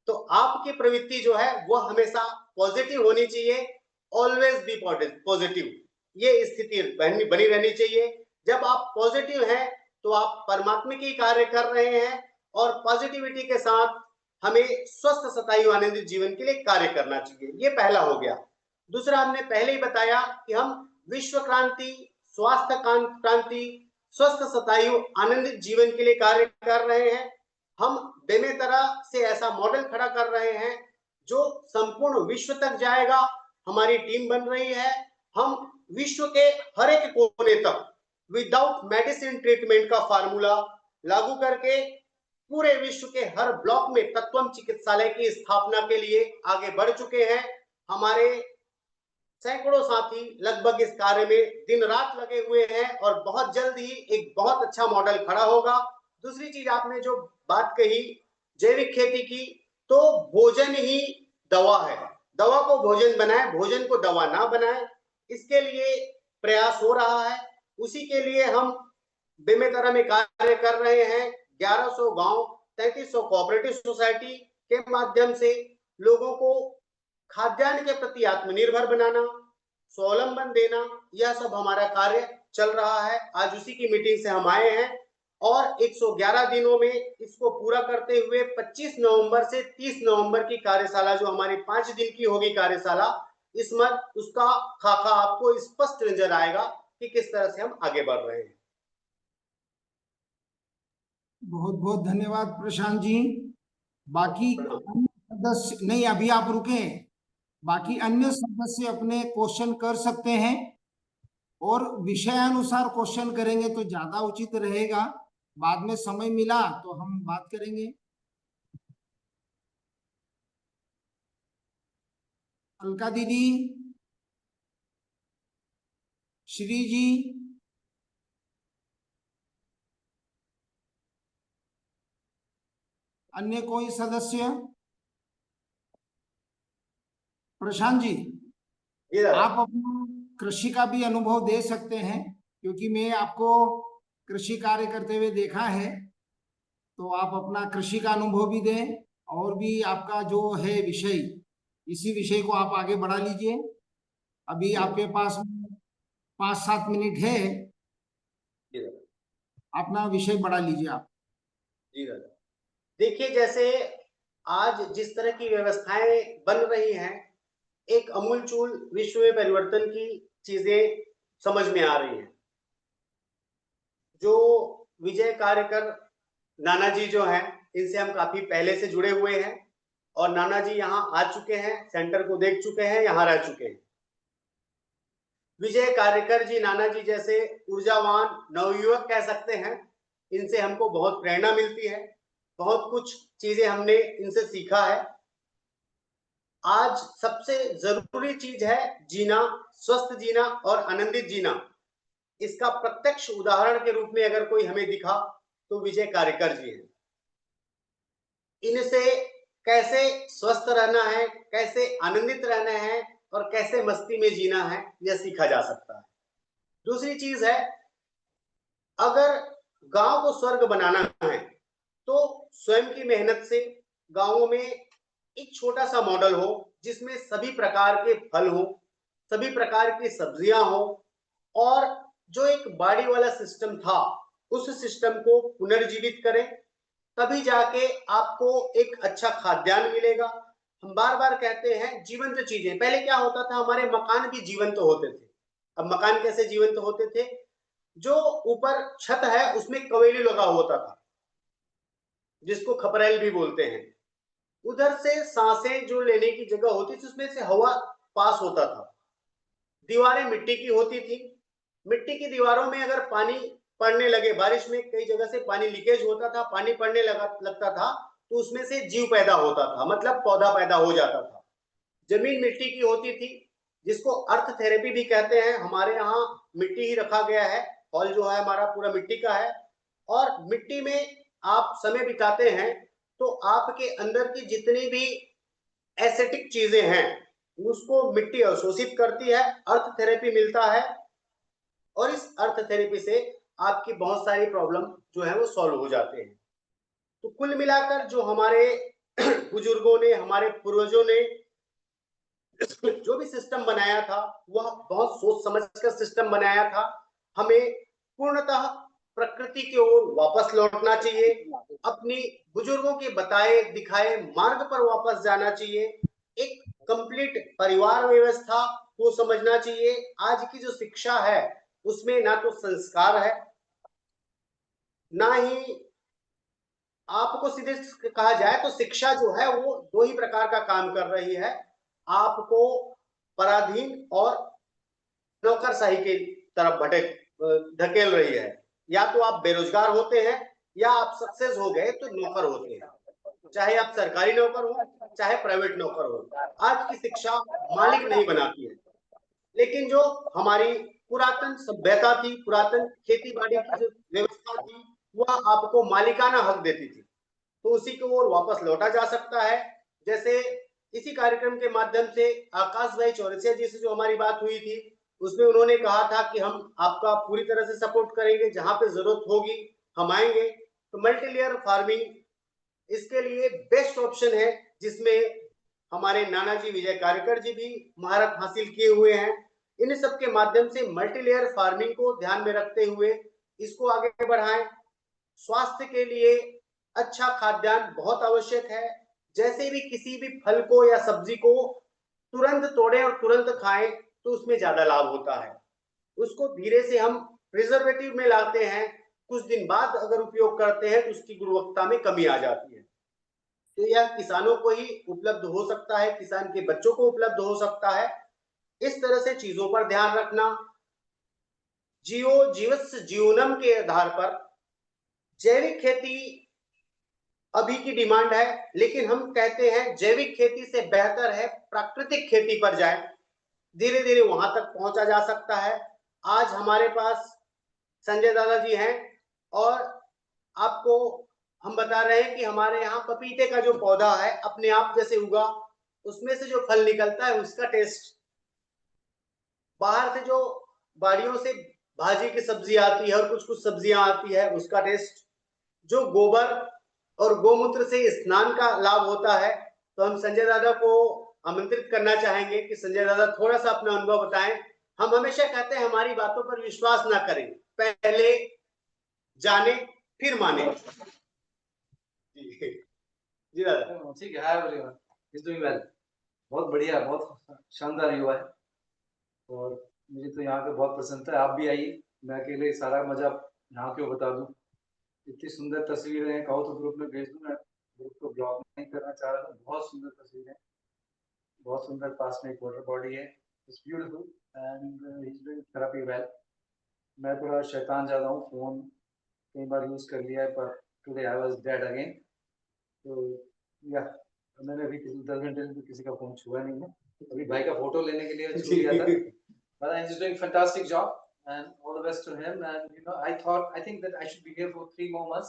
तो आपकी प्रवृत्ति जो है वह हमेशा पॉजिटिव होनी चाहिए, ऑलवेज बी पॉजिटिव। ये स्थिति बनी रहनी चाहिए। जब आप पॉजिटिव हैं तो आप परमात्मा की कार्य कर रहे हैं, और पॉजिटिविटी के साथ हमें स्वस्थ शतायु आनंदित जीवन के लिए कार्य करना चाहिए। ये पहला हो गया। दूसरा, हमने पहले ही बताया कि हम विश्व क्रांति, स्वास्थ्य क्रांति, स्वस्थ शतायु आनंदित जीवन के लिए कार्य कर रहे हैं। हम बेमेतरा से ऐसा मॉडल खड़ा कर रहे हैं जो संपूर्ण विश्व तक जाएगा। हमारी टीम बन रही है, हम विश्व के हर एक कोने तक विदाउट मेडिसिन ट्रीटमेंट का फार्मूला लागू करके पूरे विश्व के हर ब्लॉक में तत्वम चिकित्सालय की स्थापना के लिए आगे बढ़ चुके हैं। हमारे सैकड़ों साथी लगभग इस कार्य में दिन रात लगे हुए हैं, और बहुत जल्द ही एक बहुत अच्छा मॉडल खड़ा होगा। दूसरी चीज, आपने जो बात कही जैविक खेती की, तो भोजन ही दवा है। दवा को भोजन बनाए, भोजन को दवा ना बनाए, इसके लिए प्रयास हो रहा है। उसी के लिए हम बेमेतरा में कार्य कर रहे हैं। 1100 गांव, 3300 कोऑपरेटिव सोसाइटी के माध्यम से लोगों को खाद्यान्न के प्रति आत्मनिर्भर बनाना, स्वावलंबन देना, यह सब हमारा कार्य चल रहा है। आज उसी की मीटिंग से हम आए हैं, और 111 दिनों में इसको पूरा करते हुए 25 नवंबर से 30 नवंबर की कार्यशाला, जो हमारी 5 दिन की होगी कार्यशाला, इसमें उसका खाका आपको स्पष्ट नजर आएगा कि किस तरह से हम आगे बढ़ रहे हैं। बहुत बहुत धन्यवाद प्रशांत जी। बाकी अन्य सदस्य नहीं, अभी आप रुके। बाकी अन्य सदस्य अपने क्वेश्चन कर सकते हैं, और विषयानुसार क्वेश्चन करेंगे तो ज्यादा उचित रहेगा। बाद में समय मिला तो हम बात करेंगे। अलका दीदी, श्री जी, अन्य कोई सदस्य? प्रशांत जी, आप अपना कृषि का भी अनुभव दे सकते हैं, क्योंकि मैं आपको कृषि कार्य करते हुए देखा है। तो आप अपना कृषि का अनुभव भी दें, और भी आपका जो है विषय, इसी विषय को आप आगे बढ़ा लीजिए। अभी आपके पास 5-7 मिनट है, अपना विषय बढ़ा लीजिए आप। जी दादा, देखिए, जैसे आज जिस तरह की व्यवस्थाएं बन रही हैं, एक अमूलचूल विश्व में परिवर्तन की चीजें समझ में आ रही हैं। जो विजय कार्यकर नाना जी जो हैं, इनसे हम काफी पहले से जुड़े हुए हैं, और नाना जी यहाँ आ चुके हैं, सेंटर को देख चुके हैं, यहाँ रह चुके हैं। विजय कार्यकर जी, नाना जी जैसे ऊर्जावान नवयुवक कह सकते हैं, इनसे हमको बहुत प्रेरणा मिलती है। बहुत कुछ चीजें हमने इनसे सीखा है। आज सबसे जरूरी चीज है जीना, स्वस्थ जीना और आनंदित जीना। इसका प्रत्यक्ष उदाहरण के रूप में अगर कोई हमें दिखा तो विजय कार्यकर जी हैं। इनसे कैसे स्वस्थ रहना है, कैसे आनंदित रहना है, और कैसे मस्ती में जीना है, यह सीखा जा सकता है। दूसरी चीज है, अगर गांव को स्वर्ग बनाना है तो स्वयं की मेहनत से गांवों में एक छोटा सा मॉडल हो, जिसमें सभी प्रकार के फल हो, सभी प्रकार की सब्जियां हो, और जो एक बाड़ी वाला सिस्टम था उस सिस्टम को पुनर्जीवित करें। तभी जाके आपको एक अच्छा खाद्यान्न मिलेगा। हम बार बार कहते हैं जीवंत चीजें। पहले क्या होता था, हमारे मकान भी जीवंत होते थे। अब मकान कैसे जीवंत होते थे, जो ऊपर छत है उसमें कवेली लगा होता था जिसको खपरेल भी बोलते हैं, उधर से सांसें जो लेने की जगह होती थी उसमें से हवा पास होता था। दीवारें मिट्टी की होती थी, मिट्टी की दीवारों में अगर पानी पड़ने लगे, बारिश में कई जगह से पानी लीकेज होता था, पानी पड़ने लगता था तो उसमें से जीव पैदा होता था, मतलब पौधा पैदा हो जाता था। जमीन मिट्टी की होती थी जिसको अर्थ थेरेपी भी कहते हैं। हमारे यहाँ मिट्टी ही रखा गया है, हॉल जो है हमारा पूरा मिट्टी का है, और मिट्टी में आप समय बिताते हैं तो आपके अंदर की जितनी भी एसेटिक चीजें हैं उसको मिट्टी अवशोषित करती है, अर्थ थेरेपी मिलता है, और इस अर्थ थेरेपी से आपकी बहुत सारी प्रॉब्लम जो है वो सॉल्व हो जाते हैं। तो कुल मिलाकर जो हमारे बुजुर्गों ने, हमारे पूर्वजों ने जो भी सिस्टम बनाया था वह बहुत सोच समझ कर सिस्टम बनाया था। हमें पूर्णतः प्रकृति की ओर वापस लौटना चाहिए, अपनी बुजुर्गों के बताए दिखाए मार्ग पर वापस जाना चाहिए, एक कंप्लीट परिवार व्यवस्था को समझना चाहिए। आज की जो शिक्षा है उसमें ना तो संस्कार है, ना ही आपको सीधे कहा जाए तो शिक्षा जो है वो दो ही प्रकार का काम कर रही है, आपको पराधीन और नौकरशाही की तरफ धकेल रही है। या तो आप बेरोजगार होते हैं या आप सक्सेस हो गए तो नौकर होते हैं, चाहे आप सरकारी नौकर हो चाहे प्राइवेट नौकर हो। आज की शिक्षा मालिक नहीं बनाती है, लेकिन जो हमारी पुरातन सभ्यता थी, पुरातन खेती बाड़ी की जो व्यवस्था थी वह आपको मालिकाना हक देती थी, तो उसी को ओर वापस लौटा जा सकता है। जैसे इसी कार्यक्रम के माध्यम से आकाश भाई चौरसिया जी से जो हमारी बात हुई थी उसमें उन्होंने कहा था कि हम आपका पूरी तरह से सपोर्ट करेंगे, जहां पे जरूरत होगी हम आएंगे। तो मल्टी लेयर फार्मिंग इसके लिए बेस्ट ऑप्शन है, जिसमें हमारे नानाजी विजय कार्यकर जी भी महारत हासिल किए हुए हैं। इन सब के माध्यम से मल्टी लेयर फार्मिंग को ध्यान में रखते हुए इसको आगे बढ़ाएं। स्वास्थ्य के लिए अच्छा खाद्यान्न बहुत आवश्यक है। जैसे भी किसी भी फल को या सब्जी को तुरंत तोड़ें और तुरंत खाएं तो उसमें ज्यादा लाभ होता है। उसको धीरे से हम प्रिजर्वेटिव में लाते हैं, कुछ दिन बाद अगर उपयोग करते हैं तो उसकी गुणवत्ता में कमी आ जाती है। तो यह किसानों को ही उपलब्ध हो सकता है, किसान के बच्चों को उपलब्ध हो सकता है। इस तरह से चीजों पर ध्यान रखना। जियो जीवस्य जीवनम के आधार पर जैविक खेती अभी की डिमांड है, लेकिन हम कहते हैं जैविक खेती से बेहतर है प्राकृतिक खेती पर जाए, धीरे धीरे वहां तक पहुंचा जा सकता है। आज हमारे पास संजय दादाजी हैं और आपको हम बता रहे हैं कि हमारे यहाँ पपीते का जो पौधा है अपने आप जैसे उगा, उसमें से जो फल निकलता है उसका टेस्ट, बाहर से जो बाड़ियों से भाजी की सब्जी आती है और कुछ कुछ सब्जियां आती है उसका टेस्ट, जो गोबर और गोमूत्र से स्नान का लाभ होता है। तो हम संजय दादा को आमंत्रित करना चाहेंगे कि संजय दादा थोड़ा सा अपना अनुभव बताएं। हम हमेशा कहते हैं हमारी बातों पर विश्वास ना करें, पहले जाने फिर माने। जी दादा। ठीक है, hi everyone, is doing well. बहुत बढ़िया, बहुत शानदार युवा है और मुझे तो यहाँ पे बहुत प्रसन्नता है। आप भी आइए, मैं अकेले सारा मजा यहाँ क्यों बता दूं। इतनी सुंदर तस्वीरें हैं, कहो तो ग्रुप में भेज दूं। मैं ग्रुप को ब्लॉक नहीं करना चाह रहा था। बहुत सुंदर तस्वीरें, बहुत सुंदर। पास में एक वाटर बॉडी है, it's beautiful and he is doing therapy well. मैं थोड़ा शैतान ज्यादा हूँ, फोन कई बार यूज कर लिया है, पर today I was dead again. तो या मैंने अभी 10 घंटे से किसी का फोन छुआ नहीं है। अभी भाई का फोटो लेने के लिए छू लिया था। But he's doing fantastic job and all the best to him. And you know, I think that I should be here for 3 more months.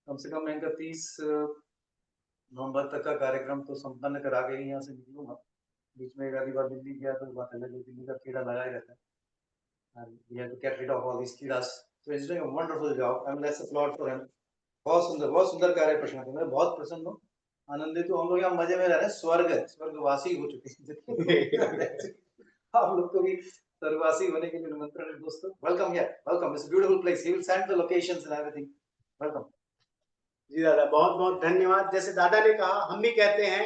कम से कम मैं इनका 30 नवंबर तक का कार्यक्रम तो संपन्न करा के ही यहाँ से निकलूंगा। बीच में एक आधी बार दिल्ली गया तो बात अलग है, दिल्ली का कीड़ा लगा ही रहता है। And we have to get rid of all these कीड़ास. So he's doing a wonderful job. And let's applaud for him. बहुत सुंदर कार्य प्रशांत। मैं बहुत प्रसन्न हूँ, आनंदित हूँ। हम लोग यहाँ मजे में रह रहे हैं, स्वर्गवासी हो चुके हैं। आप लोग को भी स्वर्गवासी होने के लिए निमंत्रण है दोस्तों। Welcome here, welcome. It's a beautiful place. He will send the locations and everything. Welcome. जी दादा, बहुत बहुत धन्यवाद। जैसे दादा ने कहा, हम भी कहते हैं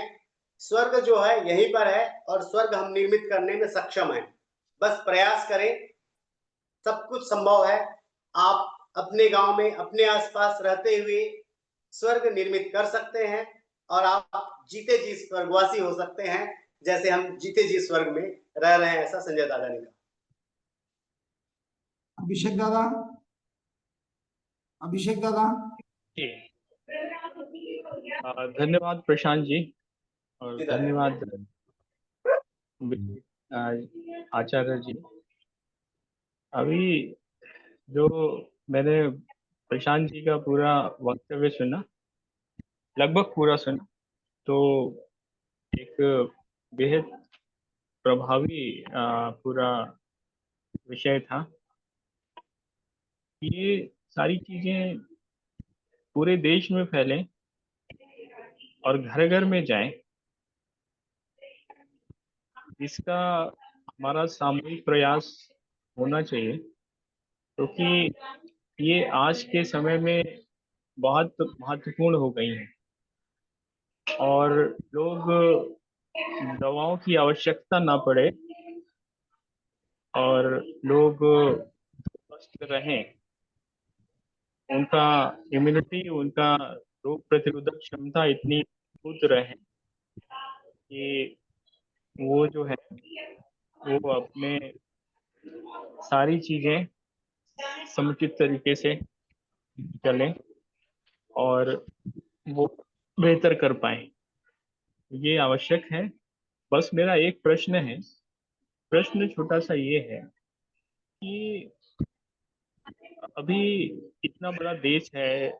स्वर्ग जो है यहीं पर है और स्वर्ग हम निर्मित करने में सक्षम हैं। बस प्रयास करें, सब कुछ संभव है। आप अपने गांव में अपने आसपास रहते हुए स्वर्ग निर्मित कर सकते हैं और आप जीते जी स्वर्गवासी हो सकते हैं, जैसे हम जीते जी स्वर्ग में रह रहे हैं, ऐसा संजय दादा ने कहा। अभिषेक दादा, अभिषेक दादा। जी, धन्यवाद प्रशांत जी, और जी दादा। धन्यवाद आचार्य जी। अभी जो मैंने प्रशांत जी का पूरा वक्तव्य सुना, लगभग पूरा सुना, तो एक बेहद प्रभावी पूरा विषय था। ये सारी चीजें पूरे देश में फैलें और घर घर में जाएं, इसका हमारा सामूहिक प्रयास होना चाहिए, क्योंकि ये आज के समय में बहुत महत्वपूर्ण हो गई है और लोग दवाओं की आवश्यकता ना पड़े और लोग स्वस्थ रहें, उनका इम्यूनिटी, उनका रोग प्रतिरोधक क्षमता इतनी मजबूत रहे कि वो जो है वो अपने सारी चीजें समुचित तरीके से चलें और वो बेहतर कर पाए, ये आवश्यक है। बस मेरा एक प्रश्न है, प्रश्न छोटा सा ये है कि अभी इतना बड़ा देश है,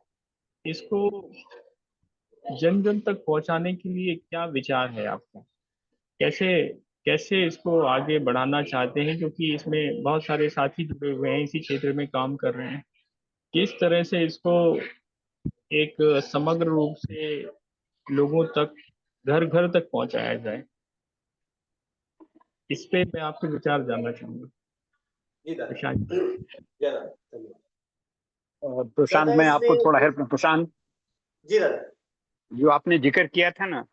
इसको जन जन तक पहुंचाने के लिए क्या विचार है आपका? कैसे कैसे इसको आगे बढ़ाना चाहते हैं, क्योंकि इसमें बहुत सारे साथी जुड़े हुए हैं, इसी क्षेत्र में काम कर रहे हैं। किस तरह से इसको एक समग्र रूप से लोगों तक, घर घर तक पहुंचाया जाए, इस पे मैं आपके विचार जानना चाहूंगा। जी दादा। प्रशांत जी। जी दादा, धन्यवाद। प्रशांत, दादा मैं आपको इसमें थोड़ा हेल्प, प्रशांत, जी दादा। जो आपने जिक्र किया था ना,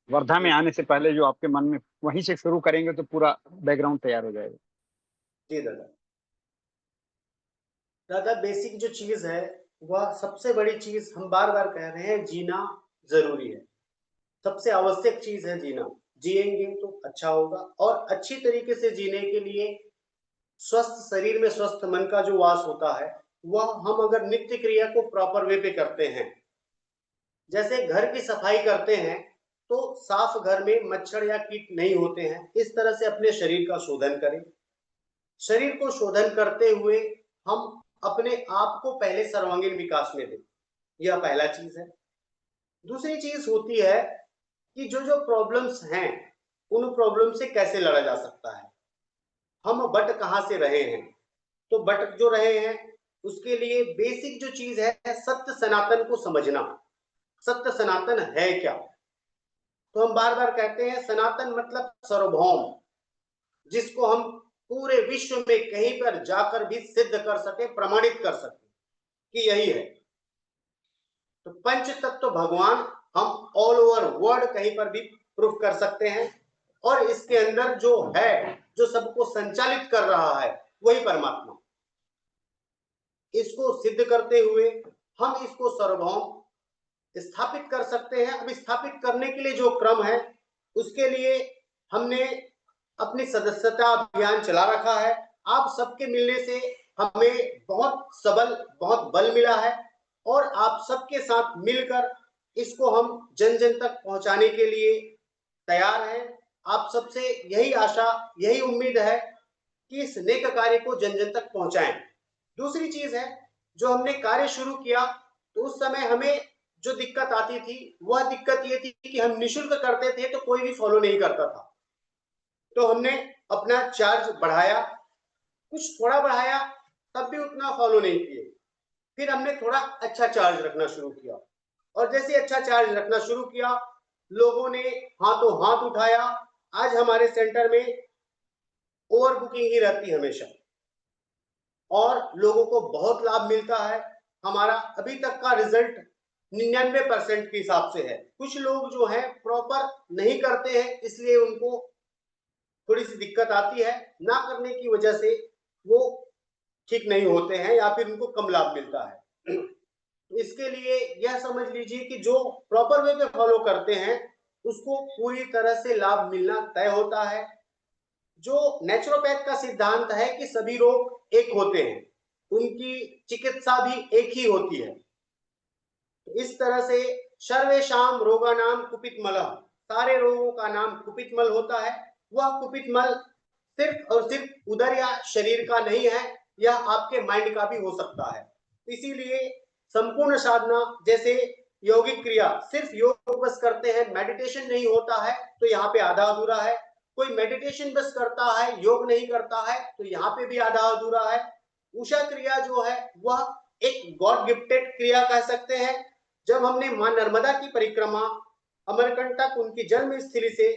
वर्धा में आने से पहले जो आपके मन में, वहीं से शुरू करेंगे तो पूरा बैकग्राउंड तैयार हो जाएगा। जी दादा। दादा, बेसिक जो चीज है वह सबसे बड़ी चीज, हम बार बार कह रहे हैं, जीना जरूरी है। सबसे आवश्यक चीज है जीना। जिएंगे तो अच्छा होगा, और अच्छी तरीके से जीने के लिए स्वस्थ शरीर में स्वस्थ मन का जो वास होता है, वह हम अगर नित्य क्रिया को प्रॉपर वे पे करते हैं, जैसे घर की सफाई करते हैं तो साफ घर में मच्छर या कीट नहीं होते हैं, इस तरह से अपने शरीर का शोधन करें। शरीर को शोधन करते हुए हम अपने आप को पहले सर्वांगीण विकास में दें, यह पहला चीज है। दूसरी चीज होती है कि जो जो प्रॉब्लम्स हैं, उन प्रॉब्लम से कैसे लड़ा जा सकता है। हम बट कहां से रहे हैं, तो बट जो रहे हैं उसके लिए बेसिक जो चीज है, सत्य सनातन को समझना। सत्य सनातन है क्या? तो हम बार बार कहते हैं सनातन मतलब सार्वभौम, जिसको हम पूरे विश्व में कहीं पर जाकर भी सिद्ध कर सके, प्रमाणित कर सके कि यही है। तो पंच तत्व भगवान हम ऑल ओवर वर्ल्ड कहीं पर भी प्रूफ कर सकते हैं, और इसके अंदर जो है, जो सबको संचालित कर रहा है, वही परमात्मा। इसको सिद्ध करते हुए हम इसको सार्वभौम स्थापित कर सकते हैं। अब स्थापित करने के लिए जो क्रम है, उसके लिए हमने अपनी सदस्यता अभियान चला रखा है। आप सबके मिलने से हमें बहुत बल मिला है, और आप सबके साथ मिलकर इसको हम जन जन तक पहुंचाने के लिए तैयार हैं। आप सबसे यही आशा, यही उम्मीद है कि इस नेक कार्य को जन जन तक पहुंचाएं। दूसरी चीज है, जो हमने कार्य शुरू किया तो उस समय हमें जो दिक्कत आती थी, वह दिक्कत ये थी कि हम निःशुल्क करते थे तो कोई भी फॉलो नहीं करता था। तो हमने अपना चार्ज बढ़ाया, कुछ थोड़ा बढ़ाया, तब भी उतना फॉलो नहीं किए। फिर हमने थोड़ा अच्छा चार्ज रखना शुरू किया, और जैसे अच्छा चार्ज रखना शुरू किया, लोगों ने हाथों हाथ उठाया। आज हमारे सेंटर में ओवर बुकिंग ही रहती है हमेशा, और लोगों को बहुत लाभ मिलता है। हमारा अभी तक का रिजल्ट 99% के हिसाब से है। कुछ लोग जो हैं प्रॉपर नहीं करते हैं, इसलिए उनको थोड़ी सी दिक्कत आती है, ना करने की वजह से वो ठीक नहीं होते हैं या फिर उनको कम लाभ मिलता है। इसके लिए यह समझ लीजिए कि जो प्रॉपर वे पे फॉलो करते हैं उसको पूरी तरह से लाभ मिलना तय होता है। जो नेचुरोपैथ का सिद्धांत है कि सभी रोग एक होते हैं, उनकी चिकित्सा भी एक ही होती है। इस तरह से सर्वेषां रोगाणाम कुपितमलः, सारे रोगों का नाम कुपितमल होता है। वह कुपितमल सिर्फ और सिर्फ उदर या शरीर का नहीं है, यह आपके माइंड का भी हो सकता है। इसीलिए संपूर्ण साधना जैसे यौगिक क्रिया, सिर्फ योग बस करते हैं, मेडिटेशन नहीं होता है तो यहाँ पे आधा अधूरा है। कोई मेडिटेशन बस करता है, योग नहीं करता है तो यहाँ पे भी आधा अधूरा है। उषा क्रिया जो है वह एक गॉड गिफ्टेड क्रिया कह सकते हैं। जब हमने मां नर्मदा की परिक्रमा अमरकंटक उनकी जन्म स्थली से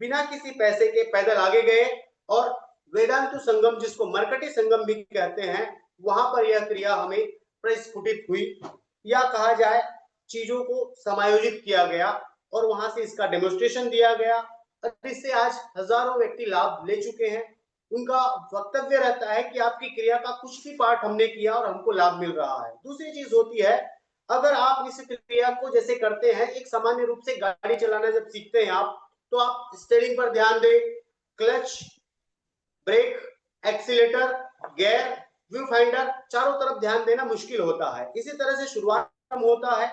बिना किसी पैसे के पैदल आगे गए और वेदांतु संगम, जिसको मरकटी संगम भी कहते हैं, वहां पर यह क्रिया हमें प्रस्फुटित हुई, या कहा जाए चीजों को समायोजित किया गया और वहां से इसका डेमोन्स्ट्रेशन दिया गया। और इससे आज हजारों व्यक्ति लाभ ले चुके हैं। उनका वक्तव्य रहता है कि आपकी क्रिया का कुछ भी पार्ट हमने किया और हमको लाभ मिल रहा है। दूसरी चीज होती है, अगर आप इस क्रिया को जैसे करते हैं, एक सामान्य रूप से गाड़ी चलाना जब सीखते हैं आप, तो आप स्टीयरिंग पर ध्यान दें, clutch, brake, accelerator, gear, view finder, चारों तरफ ध्यान देना मुश्किल होता है। इसी तरह से शुरुआत में होता है,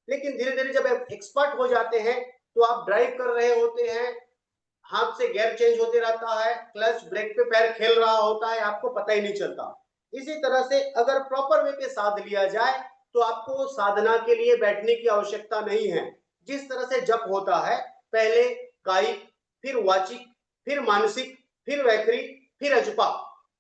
लेकिन धीरे धीरे जब आप एक्सपर्ट हो जाते हैं तो आप ड्राइव कर रहे होते हैं, हाथ से गियर चेंज होते रहता है, क्लच ब्रेक पे पैर खेल रहा होता है, आपको पता ही नहीं चलता। इसी तरह से अगर प्रॉपर वे पे साध लिया जाए तो आपको साधना के लिए बैठने की आवश्यकता नहीं है। जिस तरह से जप होता है, पहले कायिक, फिर वाचिक, फिर मानसिक, फिर वैखरिक, फिर अजपा।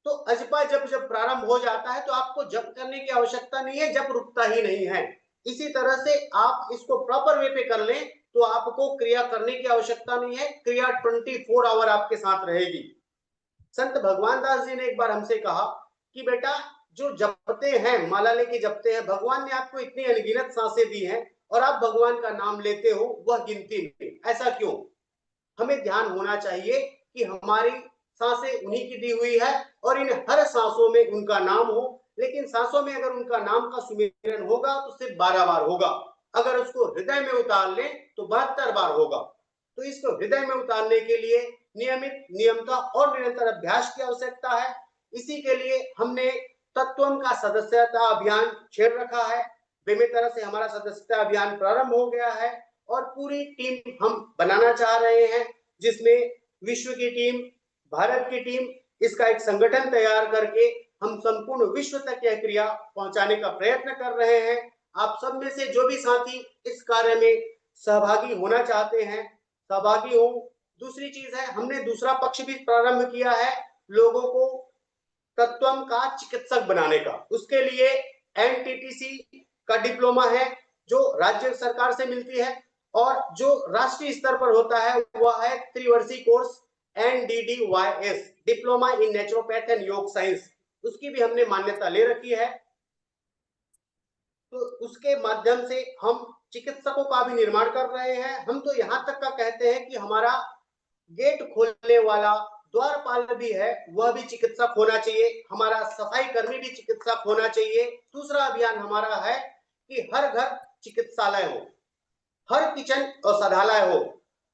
तो अजपा जब प्रारंभ हो जाता है तो आपको जप करने की आवश्यकता नहीं है, जप रुकता ही नहीं है। इसी तरह से आप इसको प्रॉपर वे पे कर लें तो आपको क्रिया करने की आवश्यकता नहीं है, क्रिया 24 आवर आपके साथ रहेगी। संत भगवान दास जी ने एक बार हमसे कहा कि बेटा, जो जपते हैं, माला लेके जपते हैं, भगवान ने आपको इतनी अनगिनत सांसें दी हैं और आप भगवान का नाम लेते हो वह गिनती में, ऐसा क्यों? हमें ध्यान होना चाहिए कि हमारी सांसें उन्हीं की दी हुई है और इन हर सांसों में उनका नाम हो। लेकिन सांसों में अगर उनका नाम का सुमिरन होगा तो सिर्फ 12 बार होगा, अगर उसको हृदय में उतार लें तो 72 बार होगा। तो इसको हृदय में उतारने के लिए नियमित, नियमता और निरंतर अभ्यास की आवश्यकता है। इसी के लिए हमने तत्वम का सदस्यता अभियान छेड़ रखा है। बेमेतरह से हमारा सदस्यता अभियान प्रारंभ हो गया है और पूरी टीम हम बनाना चाह रहे हैं, जिसमें विश्व की टीम, भारत की टीम, इसका एक संगठन तैयार करके हम संपूर्ण विश्व तक यह क्रिया पहुंचाने का प्रयत्न कर रहे हैं। आप सब में से जो भी साथी इस कार्य में सहभागी होना चाहते हैं, सहभागी हो। दूसरी चीज है, हमने दूसरा पक्ष भी प्रारंभ किया है, लोगों को तत्वम का चिकित्सक बनाने का। उसके लिए एनटीटीसी का डिप्लोमा है जो राज्य सरकार से मिलती है, और जो राष्ट्रीय स्तर पर होता है वह है त्रिवर्षीय course NDDYS, diploma in naturopath and yoga science. उसकी भी हमने मान्यता ले रखी है। तो उसके माध्यम से हम चिकित्सकों का भी निर्माण कर रहे हैं। हम तो यहाँ तक का कहते हैं कि हमारा गेट खोलने वाला द्वारपाल भी है, वह भी चिकित्सक होना चाहिए, हमारा सफाई कर्मी भी चिकित्सक होना चाहिए। दूसरा अभियान हमारा है कि हर घर चिकित्सालय हो, हर किचन औषधालय हो,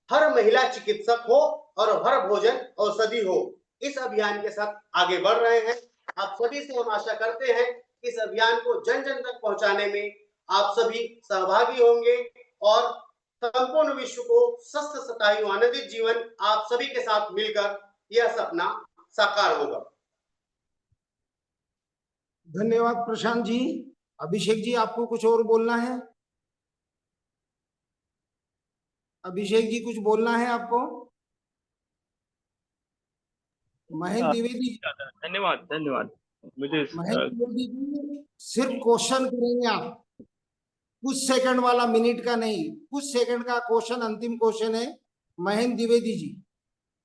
हर महिला चिकित्सक हो और हर भोजन औषधि हो। इस अभियान के साथ आगे बढ़ रहे हैं। आप सभी से हम आशा करते हैं कि इस अभियान को जन जन तक पहुंचाने में आप सभी सहभागी होंगे और संपूर्ण विश्व को स्वस्थ, शतायु, आनंदित जीवन आप सभी के साथ मिलकर यह सपना साकार होगा। धन्यवाद प्रशांत जी। अभिषेक जी, आपको कुछ और बोलना है? अभिषेक जी, कुछ बोलना है आपको? महेंद्र द्विवेदी, धन्यवाद धन्यवाद। मुझे महेंद्र द्विवेदी जी, सिर्फ क्वेश्चन करेंगे आप, कुछ सेकंड वाला, मिनट का नहीं, कुछ सेकंड का क्वेश्चन, अंतिम क्वेश्चन है। महेंद्र द्विवेदी जी।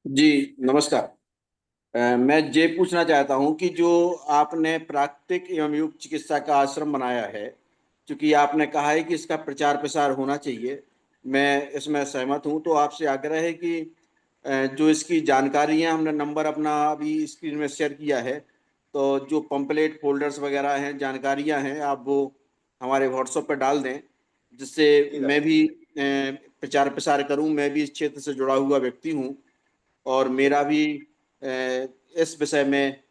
जी नमस्कार। मैं ये पूछना चाहता हूं कि जो आपने प्राकृतिक एवं युग चिकित्सा का आश्रम बनाया है, क्योंकि आपने कहा है कि इसका प्रचार प्रसार होना चाहिए, मैं इसमें सहमत हूं। तो आपसे आग्रह है कि जो इसकी जानकारियां हमने नंबर अपना अभी स्क्रीन में शेयर किया है, तो जो पंपलेट फोल्डर्स वगैरह हैं, जानकारियां हैं, आप वो हमारे व्हाट्सएप पर डाल दें, जिससे मैं भी प्रचार प्रसार करूं। मैं भी इस क्षेत्र से जुड़ा हुआ व्यक्ति हूं और मेरा भी इस विषय में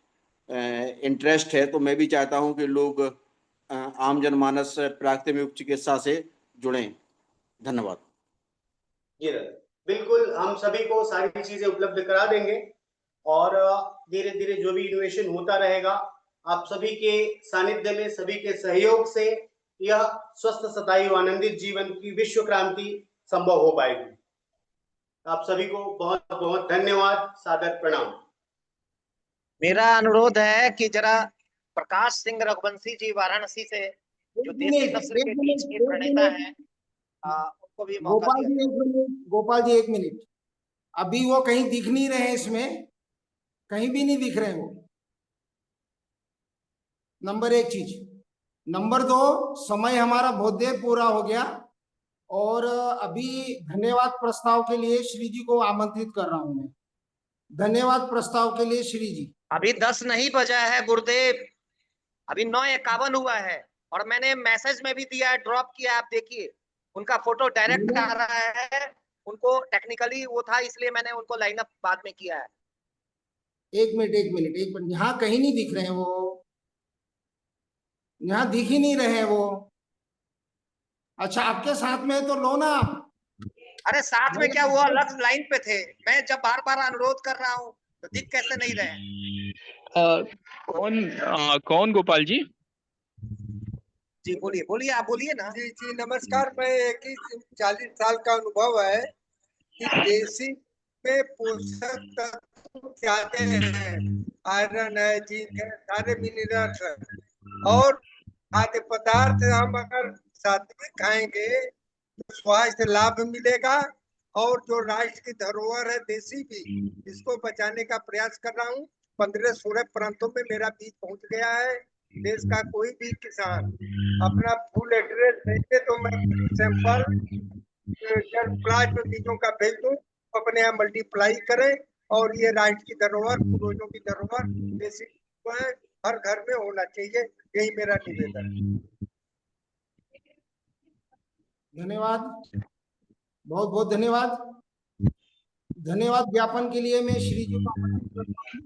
इंटरेस्ट है, तो मैं भी चाहता हूं कि लोग आम जनमानस प्राकृतिक एवं चिकित्सा से जुड़ें। धन्यवाद। जी बिल्कुल, हम सभी को सारी चीजें उपलब्ध करा देंगे और धीरे धीरे जो भी इनोवेशन होता रहेगा, आप सभी के सानिध्य में, सभी के सहयोग से यह स्वस्थ, सतायु, आनंदित जीवन की विश्व क्रांति संभव हो पाएगी। आप सभी को बहुत बहुत धन्यवाद, सादर प्रणाम। मेरा अनुरोध है कि जरा प्रकाश सिंह रघुवंशी जी वाराणसी से, जो देसी नस्ल के बीज के प्रणेता हैं, उनको भी मौका गोपाल दिया जी 1 मिनट, गोपाल जी 1 मिनट। अभी वो कहीं दिख नहीं रहे हैं, इसमें कहीं भी नहीं दिख रहे हैं वो। नंबर 1 चीज। नंबर 2, समय हमारा बहुत देर पूरा हो गया और अभी धन्यवाद प्रस्ताव के लिए श्री जी को आमंत्रित कर रहा हूं मैं। धन्यवाद प्रस्ताव के लिए श्री जी। अभी 10 नहीं बजा है गुरुदेव, अभी 9:51 हुआ है और मैंने मैसेज में भी दिया है, ड्रॉप किया, आप देखिए उनका फोटो डायरेक्ट आ रहा है। उनको टेक्निकली वो था, इसलिए मैंने उनको लाइन अप बाद में किया है। 1 मिनट 1 मिनट 1 मिनट, यहाँ कहीं नहीं दिख रहे हैं वो, यहाँ दिख ही नहीं रहे हैं वो। अच्छा, आपके साथ में तो लो ना आप। अरे साथ में क्या, वो अलग लाइन पे थे। मैं जब बार बार अनुरोध कर रहा हूँ तो दिख कैसे नहीं रहे? कौन गोपाल जी? जी बोलिए बोलिए, आप बोलिए ना। जी जी नमस्कार। मैं 40 साल का अनुभव है कि देसी में पोषक तत्व जाते हैं, आयरन है, जिंक है, सारे मिनरल्स है। और खाद्य पदार्थ हम अगर सात्विक खाएंगे तो स्वास्थ्य लाभ मिलेगा। और जो राष्ट्र की धरोहर है देसी भी, इसको बचाने का प्रयास कर रहा हूँ। 15-16 प्रांतों में मेरा बीज पहुंच गया है। देश का कोई भी किसान अपना फुल एड्रेस भेजे तो मैं सैंपल प्लाज में बीजों का भेज दूं, अपने यहाँ मल्टीप्लाई करें। और ये राष्ट्र की धरोहर, पूर्वजों की धरोहर देसी है, हर घर में होना चाहिए। यही मेरा निवेदन है। धन्यवाद, बहुत बहुत धन्यवाद। धन्यवाद ज्ञापन के लिए मैं श्री जी को आमंत्रित करता हूं।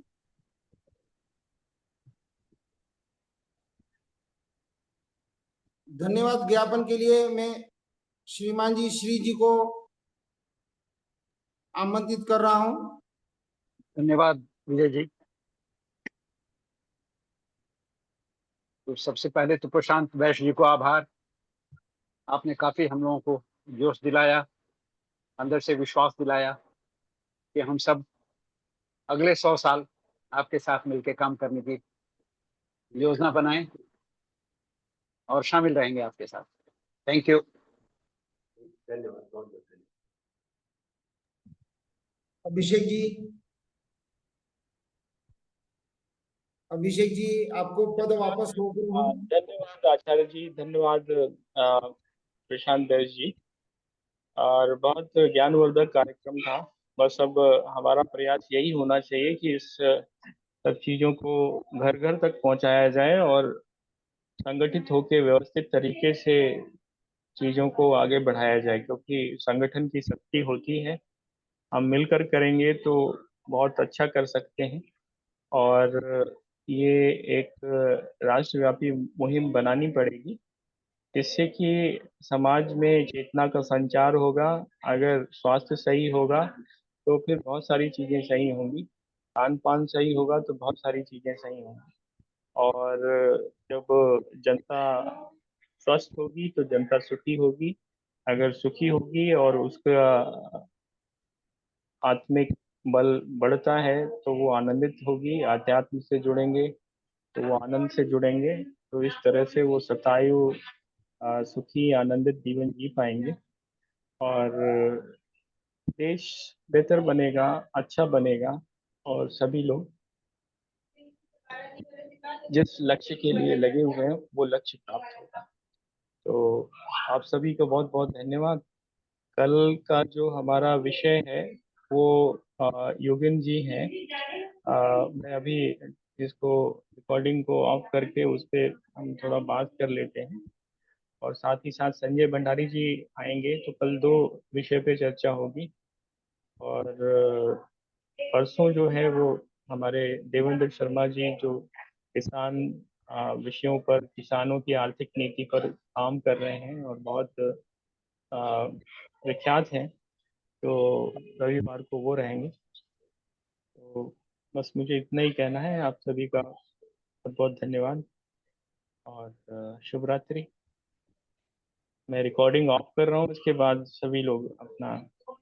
धन्यवाद ज्ञापन के लिए मैं श्रीमान जी श्री जी को आमंत्रित कर रहा हूं। धन्यवाद विजय जी। तो सबसे पहले तो प्रशांत वैश्य जी को आभार। आपने काफी हम लोगों को जोश दिलाया, अंदर से विश्वास दिलाया कि हम सब अगले 100 साल आपके साथ मिलकर काम करने की योजना बनाएं और शामिल रहेंगे आपके साथ। Thank you. धन्यवाद, बहुत बहुत धन्यवाद। अभिषेक जी, अभिषेक जी आपको पद वापस हो गए हैं। धन्यवाद आचार्य जी, धन्यवाद प्रशांत बैस जी। और बहुत ज्ञानवर्धक कार्यक्रम था। बस अब हमारा प्रयास यही होना चाहिए कि इस सब चीज़ों को घर घर तक पहुंचाया जाए और संगठित होकर व्यवस्थित तरीके से चीज़ों को आगे बढ़ाया जाए, क्योंकि संगठन की शक्ति होती है। हम मिलकर करेंगे तो बहुत अच्छा कर सकते हैं और ये एक राष्ट्रव्यापी मुहिम बनानी पड़ेगी, जिससे कि समाज में चेतना का संचार होगा। अगर स्वास्थ्य सही होगा तो फिर बहुत सारी चीज़ें सही होंगी, खान पान सही होगा तो बहुत सारी चीज़ें सही होंगी। और जब जनता स्वस्थ होगी तो जनता सुखी होगी। अगर सुखी होगी और उसका आत्मिक बल बढ़ता है तो वो आनंदित होगी, आध्यात्म से जुड़ेंगे तो वो आनंद से जुड़ेंगे। तो इस तरह से वो शतायु सुखी आनंदित जीवन जी पाएंगे और देश बेहतर बनेगा, अच्छा बनेगा और सभी लोग जिस लक्ष्य के लिए लगे हुए हैं वो लक्ष्य प्राप्त होगा। तो आप सभी को बहुत बहुत धन्यवाद। कल का जो हमारा विषय है वो योगेन जी हैं। मैं अभी इसको रिकॉर्डिंग को ऑफ करके उस पर हम थोड़ा बात कर लेते हैं, और साथ ही साथ संजय भंडारी जी आएंगे, तो कल 2 विषय पे चर्चा होगी। और परसों जो है वो हमारे देवेंद्र शर्मा जी जो किसान विषयों पर, किसानों की आर्थिक नीति पर काम कर रहे हैं और बहुत विख्यात हैं, तो रविवार को वो रहेंगे। तो बस मुझे इतना ही कहना है। आप सभी का बहुत बहुत धन्यवाद और शुभ रात्रि। मैं रिकॉर्डिंग ऑफ कर रहा हूँ, उसके बाद सभी लोग अपना